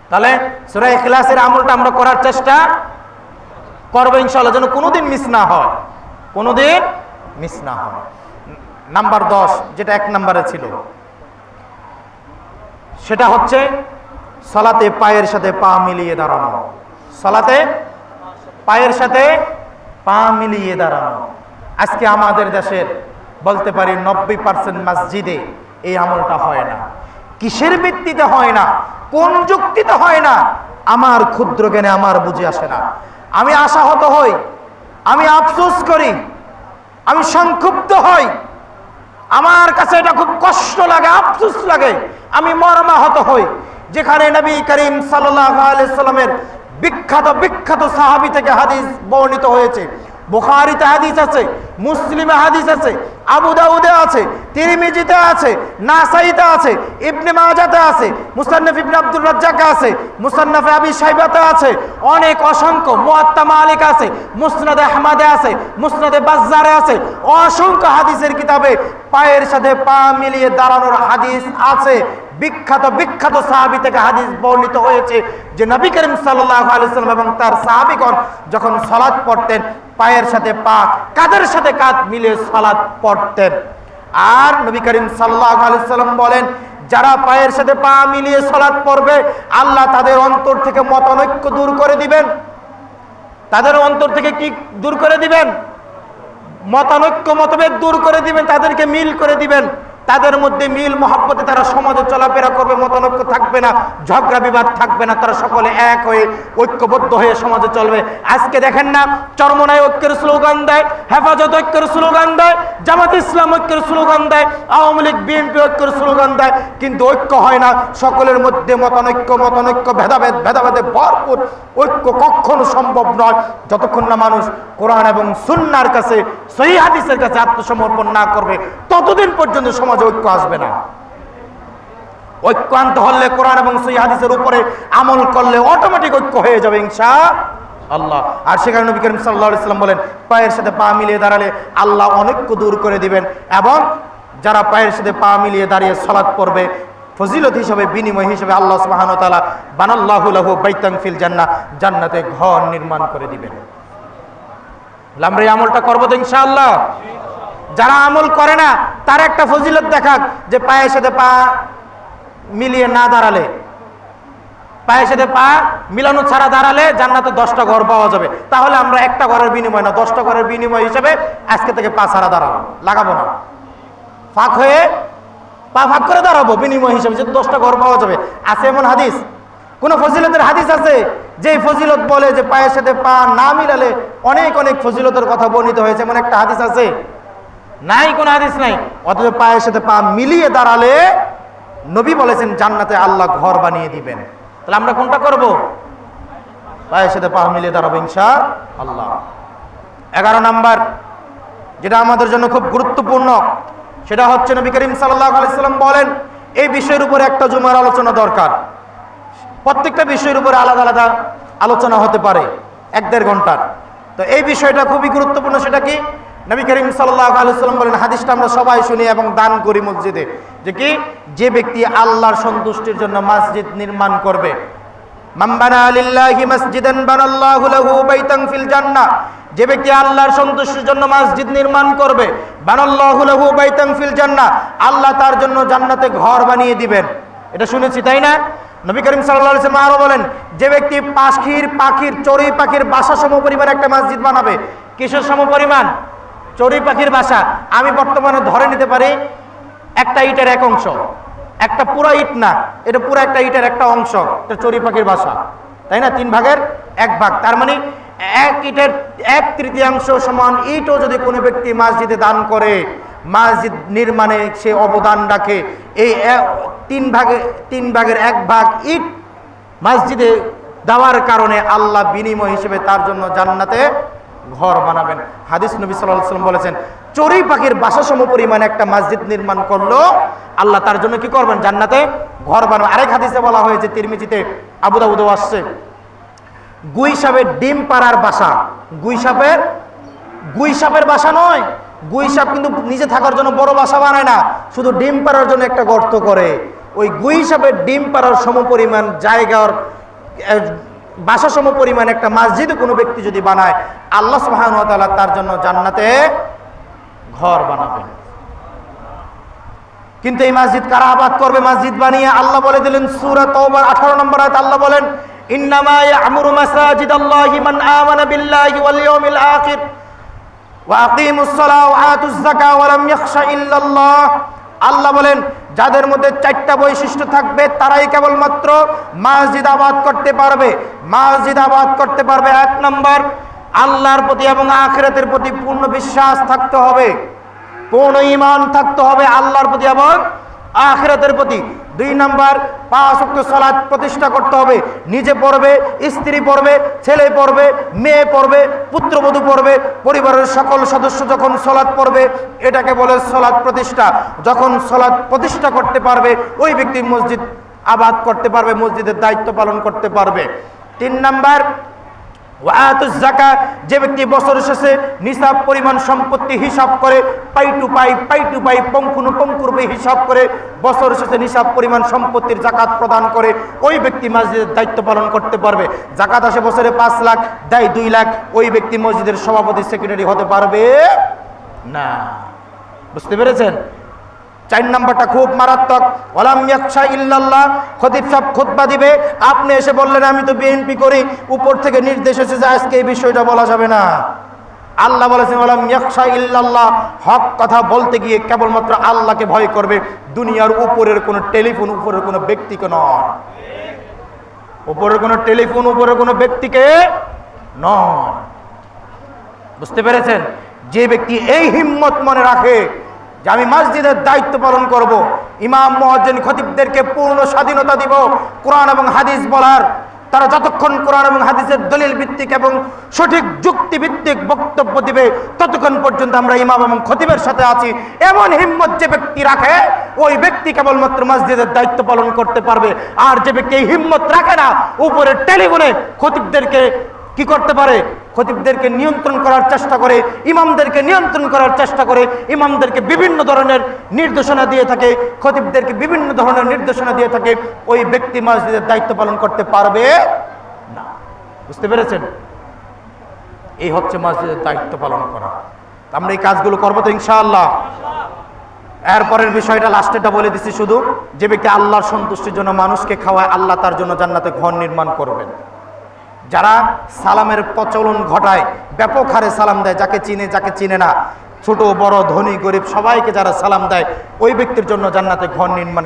তাহলে সূরা ইখলাসের আমলটা আমরা করার চেষ্টা করব ইনশাআল্লাহ, যেন কোনোদিন মিস না হয়, কোনোদিন মিস না হয়। নাম্বার 10, যেটা 1 নম্বরে ছিল, সেটা হচ্ছে সালাতে পায়ের সাথে পা মিলিয়ে দাঁড়ানো। সালাতে পায়ের সাথে পা মিলিয়ে দাঁড়ানো। আজকে আমাদের দেশের বলতে পারি 90% মসজিদে এই আমলটা হয় না। কিসের ভিত্তিতে হয় না, কোন যুক্তিতে হয় না, আমার ক্ষুদ্র জ্ঞানে আমার বুঝে আসে না। আমি আশাহত হই, আমি আফসোস করি, আমি সংক্ষুব্ধ হই। আমার কাছে এটা খুব কষ্ট লাগে, আফসোস লাগে, আমি মর্মাহত হই। যেখানে নবী করিম সাল্লাল্লাহু আলাইহি সাল্লামের বিখ্যাত সাহাবী থেকে হাদিস বর্ণিত হয়েছে। বুখারীতে হাদিস আছে, মুসলিমে হাদিস আছে, আবু দাউদে আছে, তিরমিজিতে আছে, নাসাইতে আছে, ইবনে মাজাতে আছে, মুসান্নাফ ইবনে আব্দুর রাজ্জাকে আছে, মুসান্নাফে আবি শাইবাতে আছে, অনেক অসংখ্য, মুয়াত্তা মালিক আছে, মুসনাদে আহমদে আছে, মুসনাদে বাজ্জারে আছে, অসংখ্য হাদিসের কিতাবে পায়ের সাথে পা মিলিয়ে দাঁড়ানোর হাদিস আছে। বিখ্যাত সাহাবী থেকে হাদিস বর্ণিত হয়েছে যে নবী করিম সাল্লাল্লাহু আলাইহি ওয়াসাল্লাম এবং তার সাহাবীগণ যখন সালাত পড়তেন, পায়ের সাথে পা, কাঁধের সাথে কাঁধ মিলিয়ে সালাত পড়তেন। আর নবী করিম সাল্লাল্লাহু আলাইহি ওয়াসাল্লাম বলেন, যারা পায়ের সাথে পা মিলিয়ে সালাত পড়বে, আল্লাহ তাদের অন্তর থেকে মতানৈক্য দূর করে দিবেন। তাদের অন্তর থেকে কি দূর করে দিবেন? মতানৈক্য, মতভেদ দূর করে দিবেন, তাদেরকে মিল করে দিবেন। তাদের মধ্যে মিল মহব্বতে তারা সমাজে চলাফেরা করবে, মতানৈক্য থাকবে না, ঝগড়া বিবাদ থাকবে না, তারা সকলে এক হয়ে ঐক্যবদ্ধ হয়ে সমাজে চলবে। আজকে দেখেন না, চরমনাই ঐক্যের স্লোগান দেয়, হেফাজত ঐক্যের স্লোগান দেয়, জামাত ইসলাম ঐক্যের স্লোগান দেয়, আওয়ামী লীগ বিএনপি ঐক্যের স্লোগান দেয়, কিন্তু ঐক্য হয় না। সকলের মধ্যে মতানৈক্য ভেদাভেদে ভরপুর। ঐক্য কখনো সম্ভব নয় যতক্ষণ না মানুষ কোরআন এবং সুন্নাহর কাছে, সহিহ হাদিসের কাছে আত্মসমর্পণ না করবে, ততদিন পর্যন্ত সমাজে ঐক্য আসবে না। ঐক্য আনতে হলে কোরআন এবং সহিহ হাদিসের উপরে আমল করলে অটোমেটিক ঐক্য হয়ে যাবে ইনশাআল্লাহ। আর সেখানে নবী করিম সাল্লাল্লাহু আলাইহি ওয়াসাল্লাম বলেন, পায়ের সাথে পা মিলিয়ে দাঁড়ালে আল্লাহ অনৈক্য দূর করে দিবেন, এবং যারা পায়ের সাথে পা মিলিয়ে দাঁড়িয়ে সালাত পড়বে, ফজিলত হিসাবে, বিনিময় হিসাবে আল্লাহ সুবহানাহু ওয়া তাআলা বানাল্লাহু লাহু বাইতান ফিল জান্নাহ, জান্নাতে ঘর নির্মাণ করে দিবেন। আমরা এই আমলটা করবো তো ইনশাআল্লাহ। যারা আমল করে না তার একটা ফজিলত দেখাক, যে পায়ের সাথে পা মিলিয়ে না দাঁড়ালে, পায়ের সাথে পা মিলানো ছাড়া দাঁড়ালে জান্নাতে 10টা ঘর পাওয়া যাবে। তাহলে আমরা একটা ঘরের বিনিময় না, 10টা ঘরের বিনিময় হিসেবে আজকে থেকে পা ছাড়া দাঁড়াবো, লাগাবো না, ফাঁক হয়ে পা ফাঁক করে দাঁড়াবো বিনিময় হিসেবে, যেহেতু 10টা ঘর পাওয়া যাবে। আছে এমন হাদিস, কোন ফজিলতের হাদিস আছে যে ফজিলত বলে যে পায়ের সাথে পা না মিলালে অনেক অনেক ফজিলতের কথা বর্ণিত হয়েছে, এমন একটা হাদিস আছে? নাই, কোন হাদিস নাই। অথচ পায়ের সাথে পা মিলিয়ে দাঁড়ালে নবী বলেছেন জান্নাতে আল্লাহ ঘর বানিয়ে দিবেন। তাহলে আমরা কোনটা করব? পায়ের সাথে পা মিলিয়ে দাঁড়াবো ইনশাআল্লাহ। 11 নাম্বার যেটা আমাদের জন্য খুব গুরুত্বপূর্ণ, সেটা হচ্ছে নবী করিম সাল্লাল্লাহু আলাইহি সাল্লাম বলেন এই বিষয়ের উপরে একটা জুমার আলোচনা দরকার। প্রত্যেকটা বিষয়ের উপরে আলাদা আলাদা আলোচনা হতে পারে 1-1.5 ঘন্টার। তো এই বিষয়টা খুবই গুরুত্বপূর্ণ। সেটা কি? নবী করিম সাল্লাল্লাহু আলাইহি সাল্লাম বলেন, হাদিসটা আমরা সবাই শুনি এবং দান করি মসজিদে, যে কি, যে ব্যক্তি আল্লাহর সন্তুষ্টির জন্য মসজিদ নির্মাণ করবে, মান বানা লিল্লাহি মাসজিদান বানাল্লাহু লাহু বাইতান ফিল জান্নাহ, যে ব্যক্তি আল্লাহর সন্তুষ্টির জন্য মসজিদ নির্মাণ করবে, বানাল্লাহু লাহু বাইতান ফিল জান্নাহ, আল্লাহ তার জন্য জান্নাতে ঘর বানিয়ে দিবেন। এটা শুনেছি, তাই না? নবী করিম সাল্লাল্লাহু আলাইহি ওয়াসাল্লাম আরো বলেন, যে ব্যক্তি চড়ুই পাখির বাসা সমপরিমাণ একটা মসজিদ বানাবে। কিসের সমপরিমাণ? চড়ুই পাখির বাসা। আমি বর্তমানে ধরে নিতে পারি একটা ইটের এক অংশ, একটা পুরো ইট না, এটা পুরো একটা ইটের একটা অংশ, এটা চড়ুই পাখির বাসা, তাই না? 3 ভাগের 1 ভাগ, তার মানে এক ইটের 1/3 সমান ইটও যদি কোনো ব্যক্তি মসজিদে দান করে, মসজিদ নির্মাণে সে অবদান রাখে, এই 3 ভাগের 1 ভাগ ইট মসজিদে দেওয়ার কারণে আল্লাহ বিনিময় হিসেবে তার জন্য জান্নাতে ঘর বানাবেন। হাদিস নবী সাল্লাল্লাহু আলাইহি ওয়াসাল্লাম বলেছেন, চড়ুই পাখির বাসা সমপরিমাণে একটা মসজিদ নির্মাণ করলো আল্লাহ তার জন্য কি করবেন? জান্নাতে ঘর বানাবেন। আরেক হাদিসে বলা হয়েছে, তিরমিজিতে, আবু দাউদেও আসছে, গুই সাপের ডিম পাড়ার বাসা। গুই সাপের বাসা নয়, গুই সাপ কিন্তু নিজে থাকার জন্য বড় বাসা বানায় না, শুধু ডিম পাড়ার জন্য একটা গর্ত করে। ওই গুই সাপের ডিম পাড়ার সমপরিমাণ জায়গার বাসা সমপরিমাণ একটা মসজিদ কোনো ব্যক্তি যদি বানায়, আল্লাহ সুবহানাহু ওয়া তাআলা তার জন্য জান্নাতে ঘর বানাবেন। কিন্তু এই মসজিদ কারা আবাদ করবে? মসজিদ বানিয়ে আল্লাহ বলে দিলেন সূরা তাওবার 18 নম্বর আয়াত, আল্লাহ বলেন, ইন্নামা ইয়া'মুরু মাসাজিদাল্লাহি মান আমানা বিল্লাহি ওয়াল ইয়াউমিল আখির ওয়া আকিমুস সালাহ ওয়া আতুজ যাকাহ ওয়া লাম ইয়াখশা ইল্লাল্লাহ। আল্লাহ বলেন, যাদের মধ্যে 4টা বৈশিষ্ট্য থাকবে তারাই কেবলমাত্র মসজিদ আবাদ করতে পারবে। মসজিদ আবাদ করতে পারবে 1 নম্বর, আল্লাহর প্রতি এবং আখিরাতের প্রতি পূর্ণ বিশ্বাস থাকতে হবে, পূর্ণ ঈমান থাকতে হবে আল্লাহর প্রতি এবং আখিরাতের প্রতি। 2 নম্বর, 5 ওয়াক্ত সালাত প্রতিষ্ঠা করতে হবে। নিজে পড়বে, স্ত্রী পড়বে, ছেলে পড়বে, মেয়ে পড়বে, পুত্রবধূ পড়বে, পরিবারের সকল সদস্য যখন সালাত পড়বে, এটাকে বলে সালাত প্রতিষ্ঠা। যখন সালাত প্রতিষ্ঠা করতে পারবে, ওই ব্যক্তি মসজিদ আবাদ করতে পারবে, মসজিদের দায়িত্ব পালন করতে পারবে। 3 নম্বর, ওয়াতুজ যাকাত, যে ব্যক্তি বছর শেষে নিসাব পরিমাণ সম্পত্তি হিসাব করে, পাই টু পাই পঙ্কুরূপে হিসাব করে বছর শেষে নিসাব পরিমাণ সম্পত্তির যাকাত প্রদান করে, ওই ব্যক্তি মসজিদের দায়িত্ব পালন করতে পারবে। যাকাত আসে বছরে 5 লাখ, দেয় 2 লাখ, ওই ব্যক্তি মসজিদের সভাপতি সেক্রেটারি হতে পারবে না। বুঝতে পেরেছেন? 4 নম্বরটা খুব মারাত্মক, ওয়ালাম ইয়াখশা ইল্লাল্লাহ। খতিব সাহেব খুতবা দিবে, আপনি এসে বললেন আমি তো বিএনপি করি, উপর থেকে নির্দেশ এসেছে যে আজকে এই বিষয়টা বলা যাবে না, আল্লাহ বলেছেন ওয়ালাম ইয়াখশা ইল্লাল্লাহ, হক কথা বলতে গিয়ে কেবলমাত্র আল্লাহকে ভয় করবে, দুনিয়ার উপরের কোনো টেলিফোন, উপরের কোনো ব্যক্তিকে নয়। উপরের কোনো টেলিফোন, উপরের কোনো ব্যক্তিকে নয়। বুঝতে পেরেছেন? যে ব্যক্তি এই হিম্মত মনে রাখে যে আমি মসজিদের দায়িত্ব পালন করব, ইমাম মুয়াজ্জিন খতিবদেরকে পূর্ণ স্বাধীনতা দিব কোরআন এবং হাদিস বলার, তারা যতক্ষণ কোরআন এবং হাদিসের দলিল ভিত্তিক এবং সঠিক যুক্তি ভিত্তিক বক্তব্য দিবে ততক্ষণ পর্যন্ত আমরা ইমাম এবং খতিবের সাথে আছি, এমন হিম্মত যে ব্যক্তি রাখে ওই ব্যক্তি কেবলমাত্র মসজিদের দায়িত্ব পালন করতে পারবে। আর যে ব্যক্তি এই হিম্মত রাখে না, উপরের টেলিফোনে খতিবদেরকে কি করতে পারে, খতিবদেরকে নিয়ন্ত্রণ করার চেষ্টা করে, ইমামদেরকে নিয়ন্ত্রণ করার চেষ্টা করে, ইমামদেরকে বিভিন্ন ধরনের নির্দেশনা দিয়ে থাকে, খতিবদেরকে বিভিন্ন ধরনের নির্দেশনা দিয়ে থাকে, ওই ব্যক্তি মসজিদের দায়িত্ব পালন করতে পারবে না। বুঝতে পেরেছেন? এই হচ্ছে মসজিদের দায়িত্ব পালন করা। আমরা এই কাজগুলো করবো তো ইনশাআল্লাহ। এরপরের বিষয়টা লাস্টেটা বলে দিচ্ছি শুধু, যে ব্যক্তি আল্লাহর সন্তুষ্টির জন্য মানুষকে খাওয়ায়, আল্লাহ তার জন্য জান্নাতে ঘর নির্মাণ করবেন। যারা সালামের প্রচলন ঘটায়, ব্যাপক হারে সালাম দেয়, যাকে চিনে যাকে চিনে না, ছোট বড় ধনী গরিব সবাইকে যারা সালাম দেয়, ওই ব্যক্তির জন্য জান্নাতে ঘর নির্মাণ।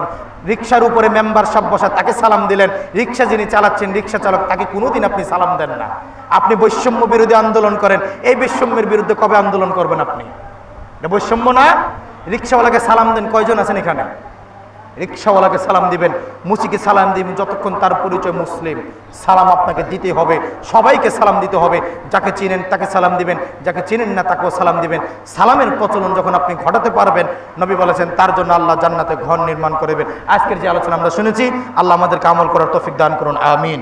রিকশার উপরে মেম্বার সাহেব বসা, তাকে সালাম দিলেন, রিকশা যিনি চালাচ্ছেন রিকশা চালক, তাকে কোনোদিন আপনি সালাম দেন না। আপনি বৈষম্য বিরোধী আন্দোলন করেন, এই বৈষম্যের বিরুদ্ধে কবে আন্দোলন করবেন আপনি? এটা বৈষম্য না? রিকশাওয়ালাকে সালাম দেন, কয়জন আছেন এখানে? রিকশাওয়ালাকে সালাম দিবেন, মুসিকে সালাম দিবেন, যতক্ষণ তার পরিচয় মুসলিম। সালাম আপনাকে দিতে হবে, সবাইকে সালাম দিতে হবে। যাকে চিনেন তাকে সালাম দিবেন, যাকে চিনেন না তাকেও সালাম দিবেন। সালামের প্রচলন যখন আপনি ঘটাতে পারবেন, নবী বলেছেন তার জন্য আল্লাহ জান্নাতে ঘর নির্মাণ করবেন। আজকের যে আলোচনা আমরা শুনেছি, আল্লাহ আমাদেরকে আমল করার তৌফিক দান করুন, আমিন।